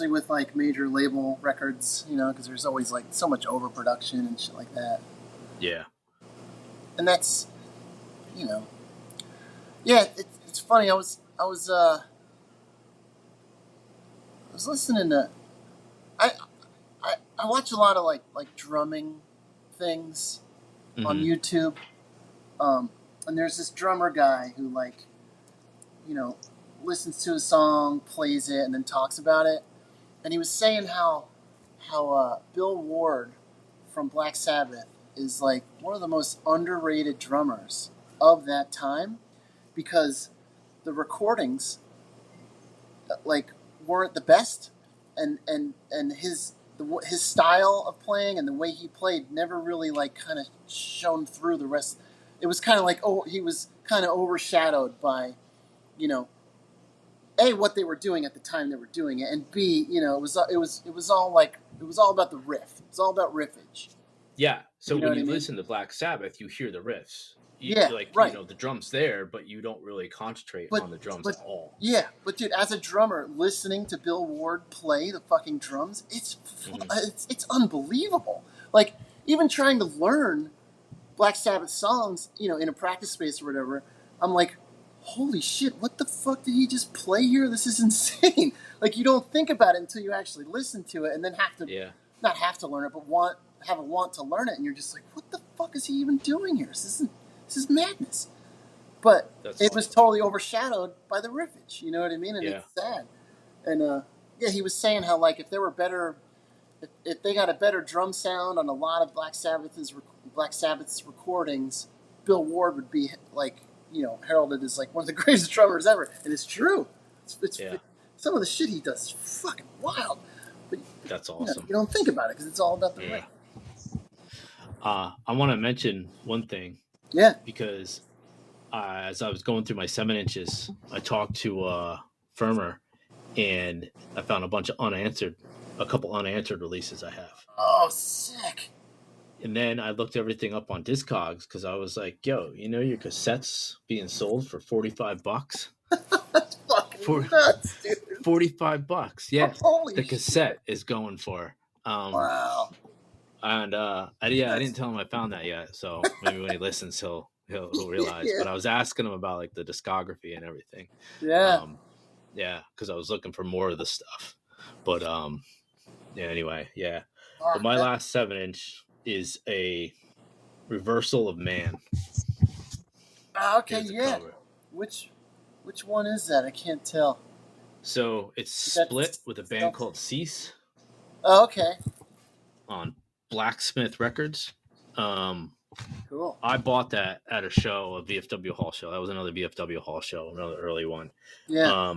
with like major label records, because there's always like so much overproduction and shit like that. Yeah. And that's, it's funny. I was listening to, I watch a lot of like drumming things on YouTube. And there's this drummer guy who listens to a song, plays it, and then talks about it. And he was saying how Bill Ward from Black Sabbath is like one of the most underrated drummers of that time, because the recordings weren't the best, and his style of playing and the way he played never really kind of shone through the rest. It was kind of like, he was kind of overshadowed by, A, what they were doing at the time they were doing it, and B, it was all about the riff. It was all about riffage. Yeah. So when you listen to Black Sabbath, you hear the riffs. Right. The drums there, but you don't really concentrate on the drums at all. Yeah, but dude, as a drummer, listening to Bill Ward play the fucking drums, it's unbelievable. Like, even trying to learn Black Sabbath songs, in a practice space or whatever, I'm like, holy shit, what the fuck did he just play here? This is insane. Like, you don't think about it until you actually listen to it, and then not have to learn it, but have a want to learn it, and you're just like, what the fuck is he even doing here? This is madness. But it was totally overshadowed by the riffage, you know what I mean? And it's sad. And he was saying how if there were better, if they got a better drum sound on a lot of Black Sabbath's recordings, Bill Ward would be heralded as one of the greatest drummers ever. And it's true. Some of the shit he does is fucking wild. But that's awesome. You don't think about it because it's all about the riff. I want to mention one thing. Yeah. Because as I was going through my 7 inches, I talked to Firmer, and I found a couple unanswered releases I have. Oh, sick. And then I looked everything up on Discogs because I was like, yo, your cassettes being sold for $45? That's fucking nuts, dude. $45. Yeah. Holy the cassette is going for. Wow. And I didn't tell him I found that yet. So maybe when he listens, he'll realize. Yeah. But I was asking him about the discography and everything. Yeah. Because I was looking for more of the stuff. But anyway, yeah. But my last 7-inch is a Reversal of Man. Okay, yeah. Cover. Which one is that? I can't tell. So it's split with a band called Cease. Oh, okay. On Blacksmith Records. Cool. I bought that at a show, a VFW Hall show. That was another VFW Hall show, another early one. Yeah.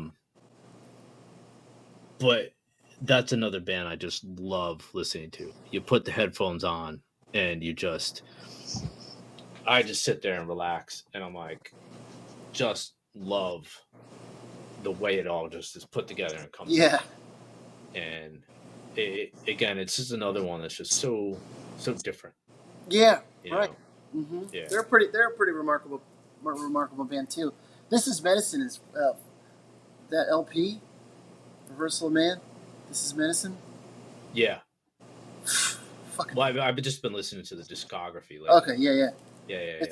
But that's another band I just love listening to. You put the headphones on and I just sit there and relax, and I'm like, just love the way it all just is put together and comes Yeah. out. And again, it's just another one that's just so different. Yeah. You Right. know? Mm-hmm. Yeah. They're a pretty remarkable band too. This Is Medicine is that LP, Reversal of Man. This Is Medicine. Yeah. Fucking. Well, I've just been listening to the discography lately. Okay. Yeah. Yeah.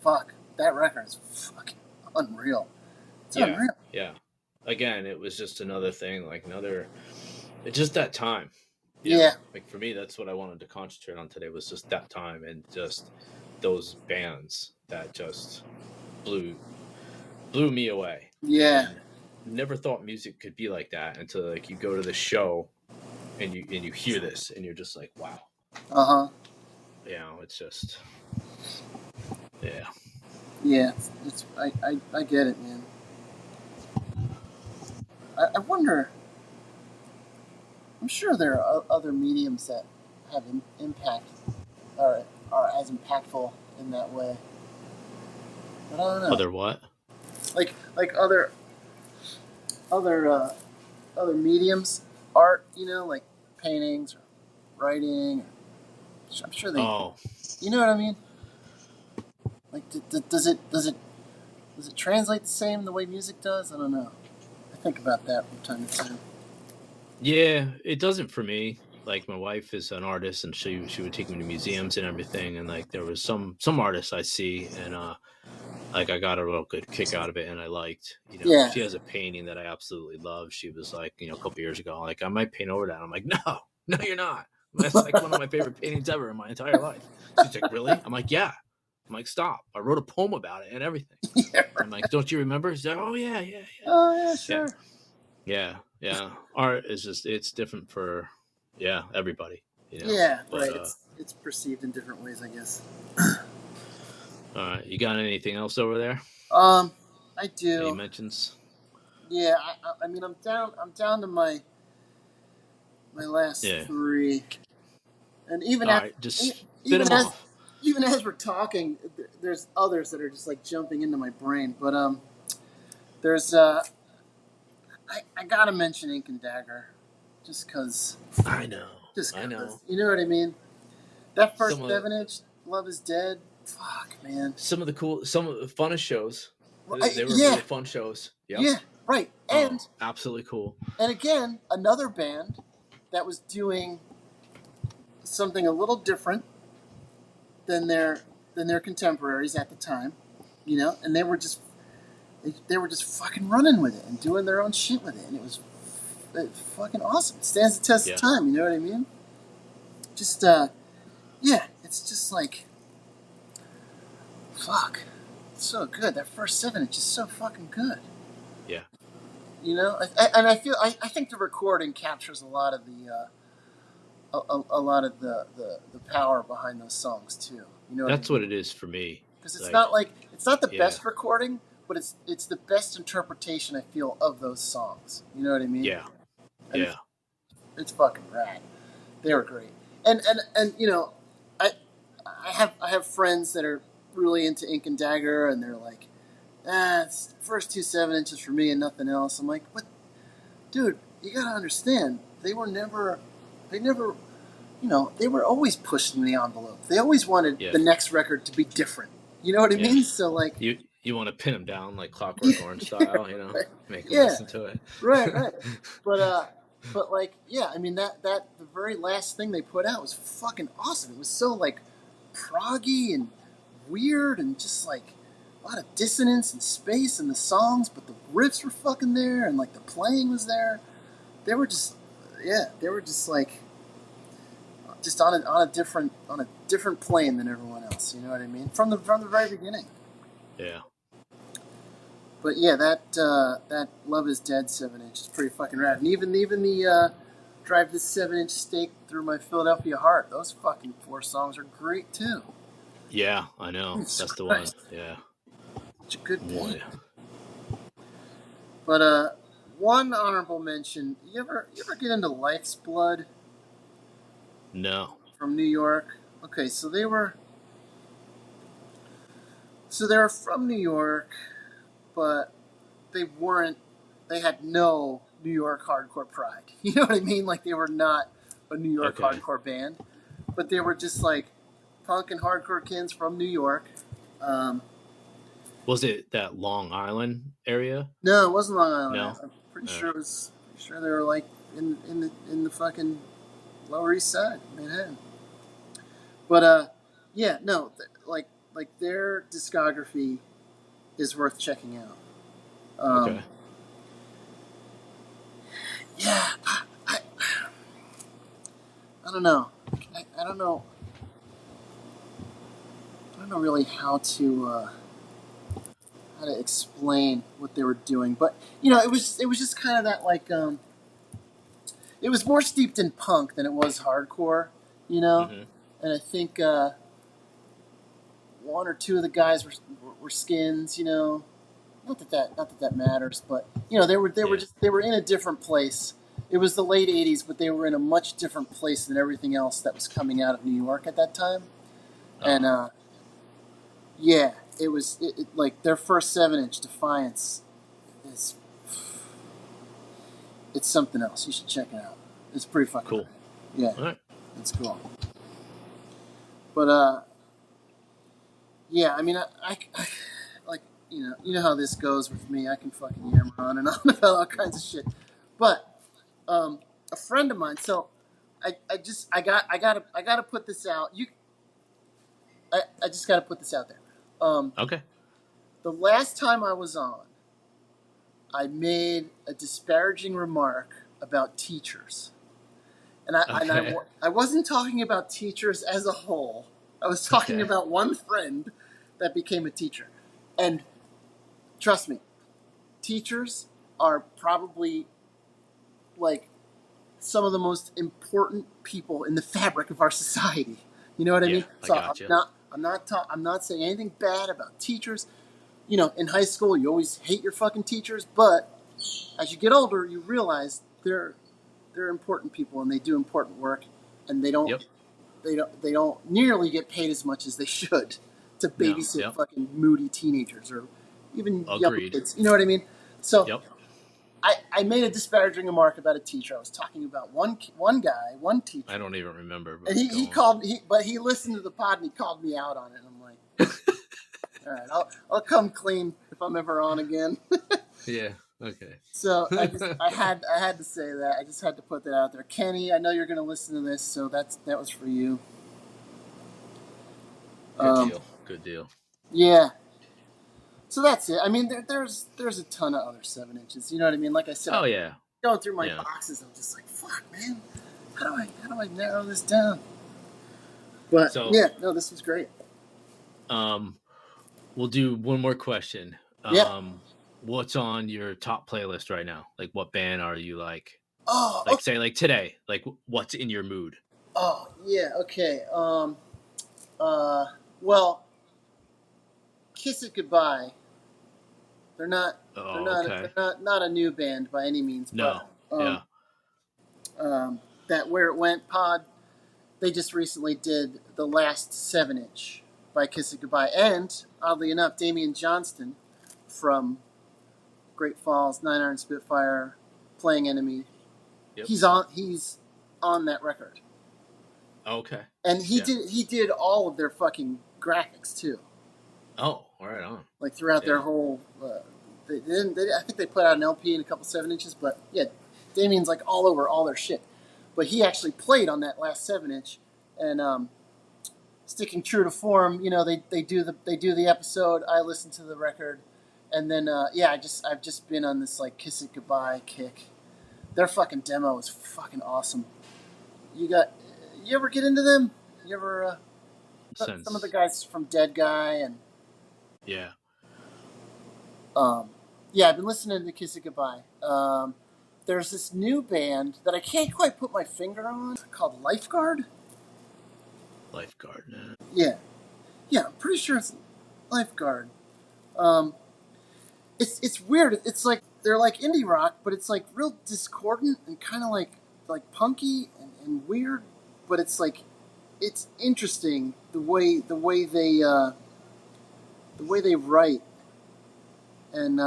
Fuck. That record is fucking unreal. It's unreal. Yeah. Again, it was just another thing, like it's just that time. You know? Like for me, that's what I wanted to concentrate on today was just that time and just those bands that just blew me away. Yeah. And never thought music could be like that until like you go to the show and you hear this and you're just like, wow. You know, it's just yeah. Yeah. It's I get it, man. I wonder. I'm sure there are other mediums that have impact or are as impactful in that way. But I don't know. Other what? Like other mediums, art, you know, like paintings or writing. I'm sure they. Oh. You know what I mean? Like, does it translate the same the way music does? I don't know. I think about that from time to time. Yeah, it doesn't for me. Like my wife is an artist, and she would take me to museums and everything. And like there was some artists I see, and like I got a real good kick out of it, and I liked. You know, Yeah. she has a painting that I absolutely love. She was like, you know, a couple years ago, like I might paint over that. I'm like, no, you're not. That's like one of my favorite paintings ever in my entire life. She's like, really? I'm like, yeah. I'm like, stop. I wrote a poem about it and everything. Yeah, right. I'm like, don't you remember? She's like, oh yeah. Oh yeah, sure. Yeah. Art is just, it's different for, everybody. You know? Yeah, but, right. It's perceived in different ways, I guess. All right. You got anything else over there? I do. Any mentions? Yeah, I mean, I'm down to my last three, and even all right, just spit them off. Even as we're talking, there's others that are just like jumping into my brain. But there's I gotta mention Ink and Dagger, just because. I know. I know. You know what I mean? That first 7-inch, Love Is Dead. Fuck, man. Some of the funnest shows. They were really fun shows. Yep. Yeah, right. And absolutely cool. And again, another band that was doing something a little different than their contemporaries at the time, you know, and they were just fucking running with it and doing their own shit with it, and it was fucking awesome. It stands the test of time, you know what I mean? Just it's just like fuck. It's so good. That first 7 is just so fucking good. Yeah. You know, I think the recording captures a lot of the power behind those songs too. You know, that's what it is for me. Because it's not the best recording, but it's the best interpretation I feel of those songs. You know what I mean? Yeah. And it's fucking rad. They were great, and you know, I have friends that are really into Ink and Dagger, and they're like, it's the first 2 7-inches for me and nothing else. I'm like, what, dude? You gotta understand, they never, you know, they were always pushing the envelope. They always wanted the next record to be different. You know what I mean? So like, you want to pin them down like Clockwork Orange style, you know, make them listen to it. Right. But like, yeah, I mean that the very last thing they put out was fucking awesome. It was so like proggy and weird and just like a lot of dissonance and space in the songs, but the riffs were fucking there and like the playing was there. They were just like just on a different plane than everyone else. You know what I mean? From the very beginning. Yeah. But yeah, that Love Is Dead 7-inch is pretty fucking rad, and even the Drive This 7-inch Stake Through My Philadelphia Heart. Those fucking 4 songs are great too. Yeah, I know. That's the one. Yeah. Such a good band. But one honorable mention. You ever get into Life's Blood? No. From New York. Okay, so they were from New York, but they weren't they had no New York hardcore pride. You know what I mean? Like they were not a New York Okay. hardcore band, but they were just like punk and hardcore kids from New York. Was it that Long Island area? No, it wasn't Long Island. No. I'm pretty sure it was. Pretty sure they were like in the fucking Lower East Side, Manhattan. But yeah, no, like their discography is worth checking out. Okay. Yeah, I don't know. I don't know. I don't know really how to explain what they were doing, but you know, it was just kind of that like it was more steeped in punk than it was hardcore, you know. Mm-hmm. And I think one or two of the guys were skins, you know. Not that that matters, but you know, they were in a different place. It was the late '80s, but they were in a much different place than everything else that was coming out of New York at that time. And yeah, it was like their first 7-inch, Defiance, is it's something else. You should check it out. It's pretty fucking cool. Yeah, All right. it's cool. But yeah, I mean, I like you know how this goes with me. I can fucking yammer on and on about all kinds of shit. But a friend of mine, so I gotta put this out. I just gotta put this out there. Okay. The last time I was on, I made a disparaging remark about teachers, and I wasn't talking about teachers as a whole. I was talking about one friend that became a teacher, and trust me, teachers are probably like some of the most important people in the fabric of our society. You know what I mean? So I'm not saying anything bad about teachers. You know, in high school you always hate your fucking teachers, but as you get older you realize they're important people and they do important work, and they don't nearly get paid as much as they should to babysit fucking moody teenagers or even young kids. You know what I mean? So I made a disparaging remark about a teacher. I was talking about one teacher. I don't even remember. And he listened to the pod and he called me out on it. And I'm like, all right, I'll come clean if I'm ever on again. Yeah. Okay. So I had to say that. I just had to put that out there. Kenny, I know you're going to listen to this, so that was for you. Good deal. Yeah. So that's it. I mean, there's a ton of other 7-inches. You know what I mean? Like I said, going through my boxes, I'm just like, fuck, man. How do I narrow this down? But this was great. We'll do one more question. What's on your top playlist right now? Like, what band are you like? Oh, like say like today. Like, what's in your mood? Oh yeah, okay. Well, Kiss It Goodbye. They're not a new band by any means. No. But, that Where It Went pod, they just recently did the last 7-inch by Kiss It Goodbye, and oddly enough, Damian Johnston from Great Falls, 9 Iron Spitfire, Playing Enemy. Yep. He's on that record. Okay. And he did all of their fucking graphics too. Oh, right on. Like throughout their whole. I think they put out an LP and a couple 7-inches, but yeah, Damien's like all over all their shit. But he actually played on that last 7-inch, and sticking true to form, you know, they do the episode. I listen to the record, and then I've just been on this like Kiss It Goodbye kick. Their fucking demo is fucking awesome. You ever get into them? You ever some of the guys from Dead Guy and I've been listening to Kiss It Goodbye. There's this new band that I can't quite put my finger on called Lifeguard. Lifeguard. Yeah, I'm pretty sure it's Lifeguard. It's weird. It's like they're like indie rock, but it's like real discordant and kind of like punky and weird. But it's like it's interesting the way they write, and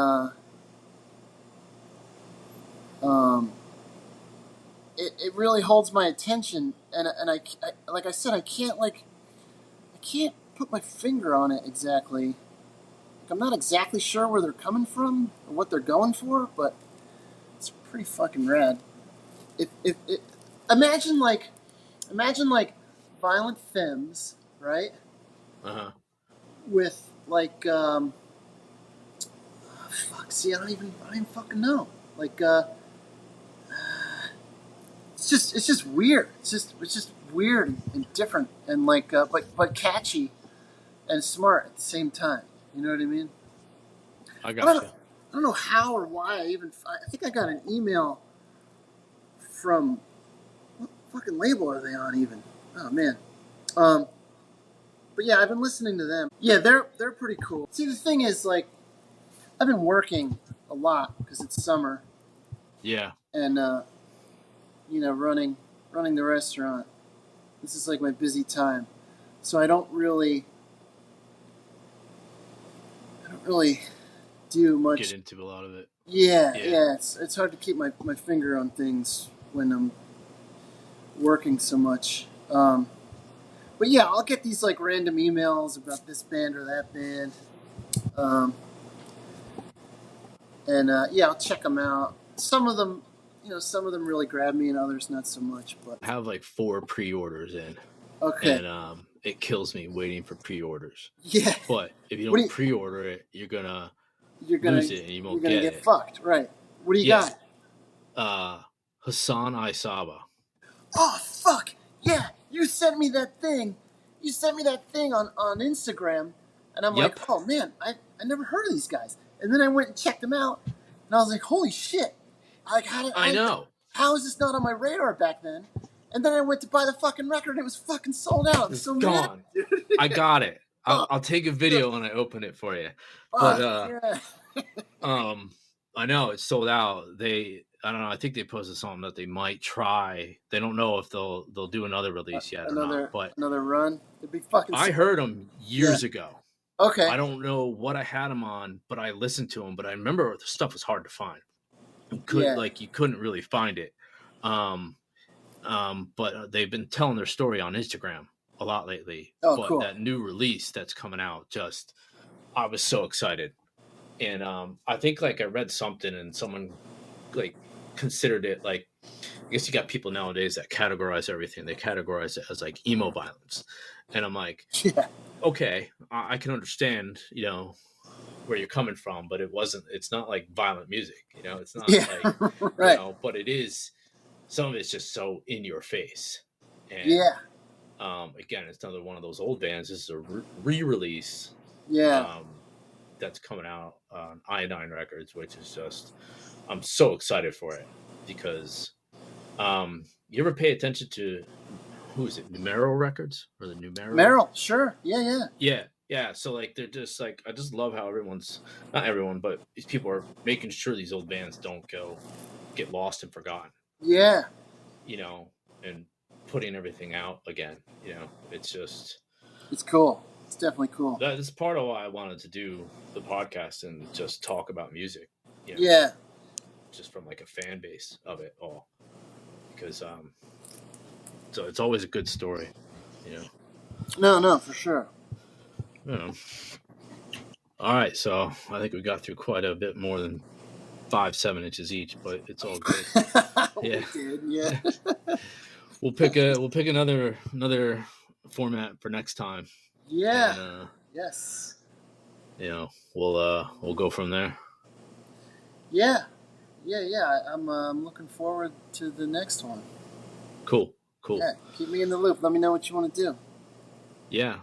it really holds my attention, and I like I said, I can't put my finger on it exactly. Like, I'm not exactly sure where they're coming from or what they're going for, but it's pretty fucking rad. If imagine like Violent Femmes, right? Uh-huh. With like fuck, see, I don't even fucking know. Like it's just weird. It's just weird and different and like but catchy and smart at the same time. You know what I mean? I gotcha. I don't know how or why I think I got an email from what fucking label are they on even? Oh man. But yeah, I've been listening to them. Yeah, they're pretty cool. See, the thing is, like, I've been working a lot because it's summer. Yeah. And you know, running the restaurant. This is like my busy time, so I don't really do much. Get into a lot of it. Yeah. It's hard to keep my finger on things when I'm working so much. But yeah, I'll get these like random emails about this band or that band. Yeah, I'll check them out. Some of them really grab me, and others not so much. But I have like 4 pre-orders in. Okay. And it kills me waiting for pre-orders. Yeah. But if you don't pre-order it, you're gonna lose it and you won't get it. Fucked, right? What do you got? Hassan Isaba. Oh fuck yeah! You sent me that thing. On Instagram, and I'm like, oh man, I never heard of these guys. And then I went and checked them out, and I was like, holy shit! Like, I know. How is this not on my radar back then? And then I went to buy the fucking record, and it was fucking sold out. I'm so gone. Mad. I got it. I'll take a video when I open it for you. But I know it's sold out. I don't know. I think they posted something that they might try. They don't know if they'll do another release yet or not. But another run. It'd be fucking. I heard them years ago. Okay. I don't know what I had them on, but I listened to them. But I remember the stuff was hard to find. You couldn't really find it. But they've been telling their story on Instagram a lot lately. Oh, but cool. That new release that's coming out, I was so excited. And I think like I read something and someone like considered it like, I guess you got people nowadays that categorize everything. They categorize it as like emo violence. And I'm like, okay, I can understand, where you're coming from, but it's not like violent music, it's not like, right. But it is, some of it's just so in your face. And, again, it's another one of those old bands. This is a re-release. Yeah. That's coming out on Iodine Records, which is just, I'm so excited for it because, you ever pay attention to, who is it, Numero Records or the Numero? Merrill, sure. Yeah. So like, they're just like, I just love how not everyone, but these people are making sure these old bands don't get lost and forgotten. Yeah. And putting everything out again, it's just, it's cool. It's definitely cool. That's part of why I wanted to do the podcast and just talk about music. Yeah. Just from like a fan base of it all, because so it's always a good story, No, for sure. All right, so I think we got through quite a bit more than 5-7 inches each, but it's all good. Yeah. We did, yeah. We'll pick another format for next time. Yeah. And, yes. We'll go from there. Yeah. I'm looking forward to the next one. Cool. Yeah, keep me in the loop. Let me know what you want to do. Yeah.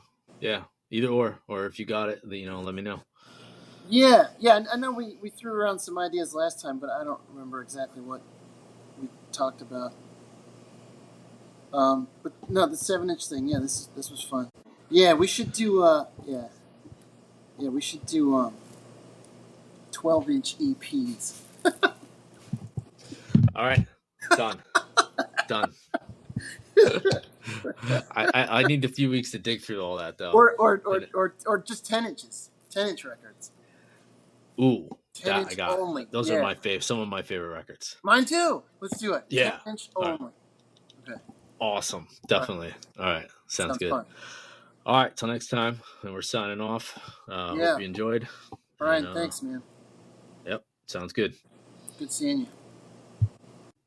Either or if you got it, let me know. Yeah. I know we threw around some ideas last time, but I don't remember exactly what we talked about. But no, the 7-inch thing. Yeah, this was fun. Yeah, we should do. We should do 12-inch EPs. All right, done. I need a few weeks to dig through all that though. Or just 10 inches, 10-inch records. Ooh, 10 I inch got. only. Those Yeah. are some of my favorite records. Mine too. Let's do it. Yeah. 10-inch All only. right. Okay. Awesome. Definitely. All right. Sounds good. Fun. All right. Till next time. And we're signing off. Yeah. Hope you enjoyed. Brian, And, thanks, man. Yep. Sounds good. Good seeing you.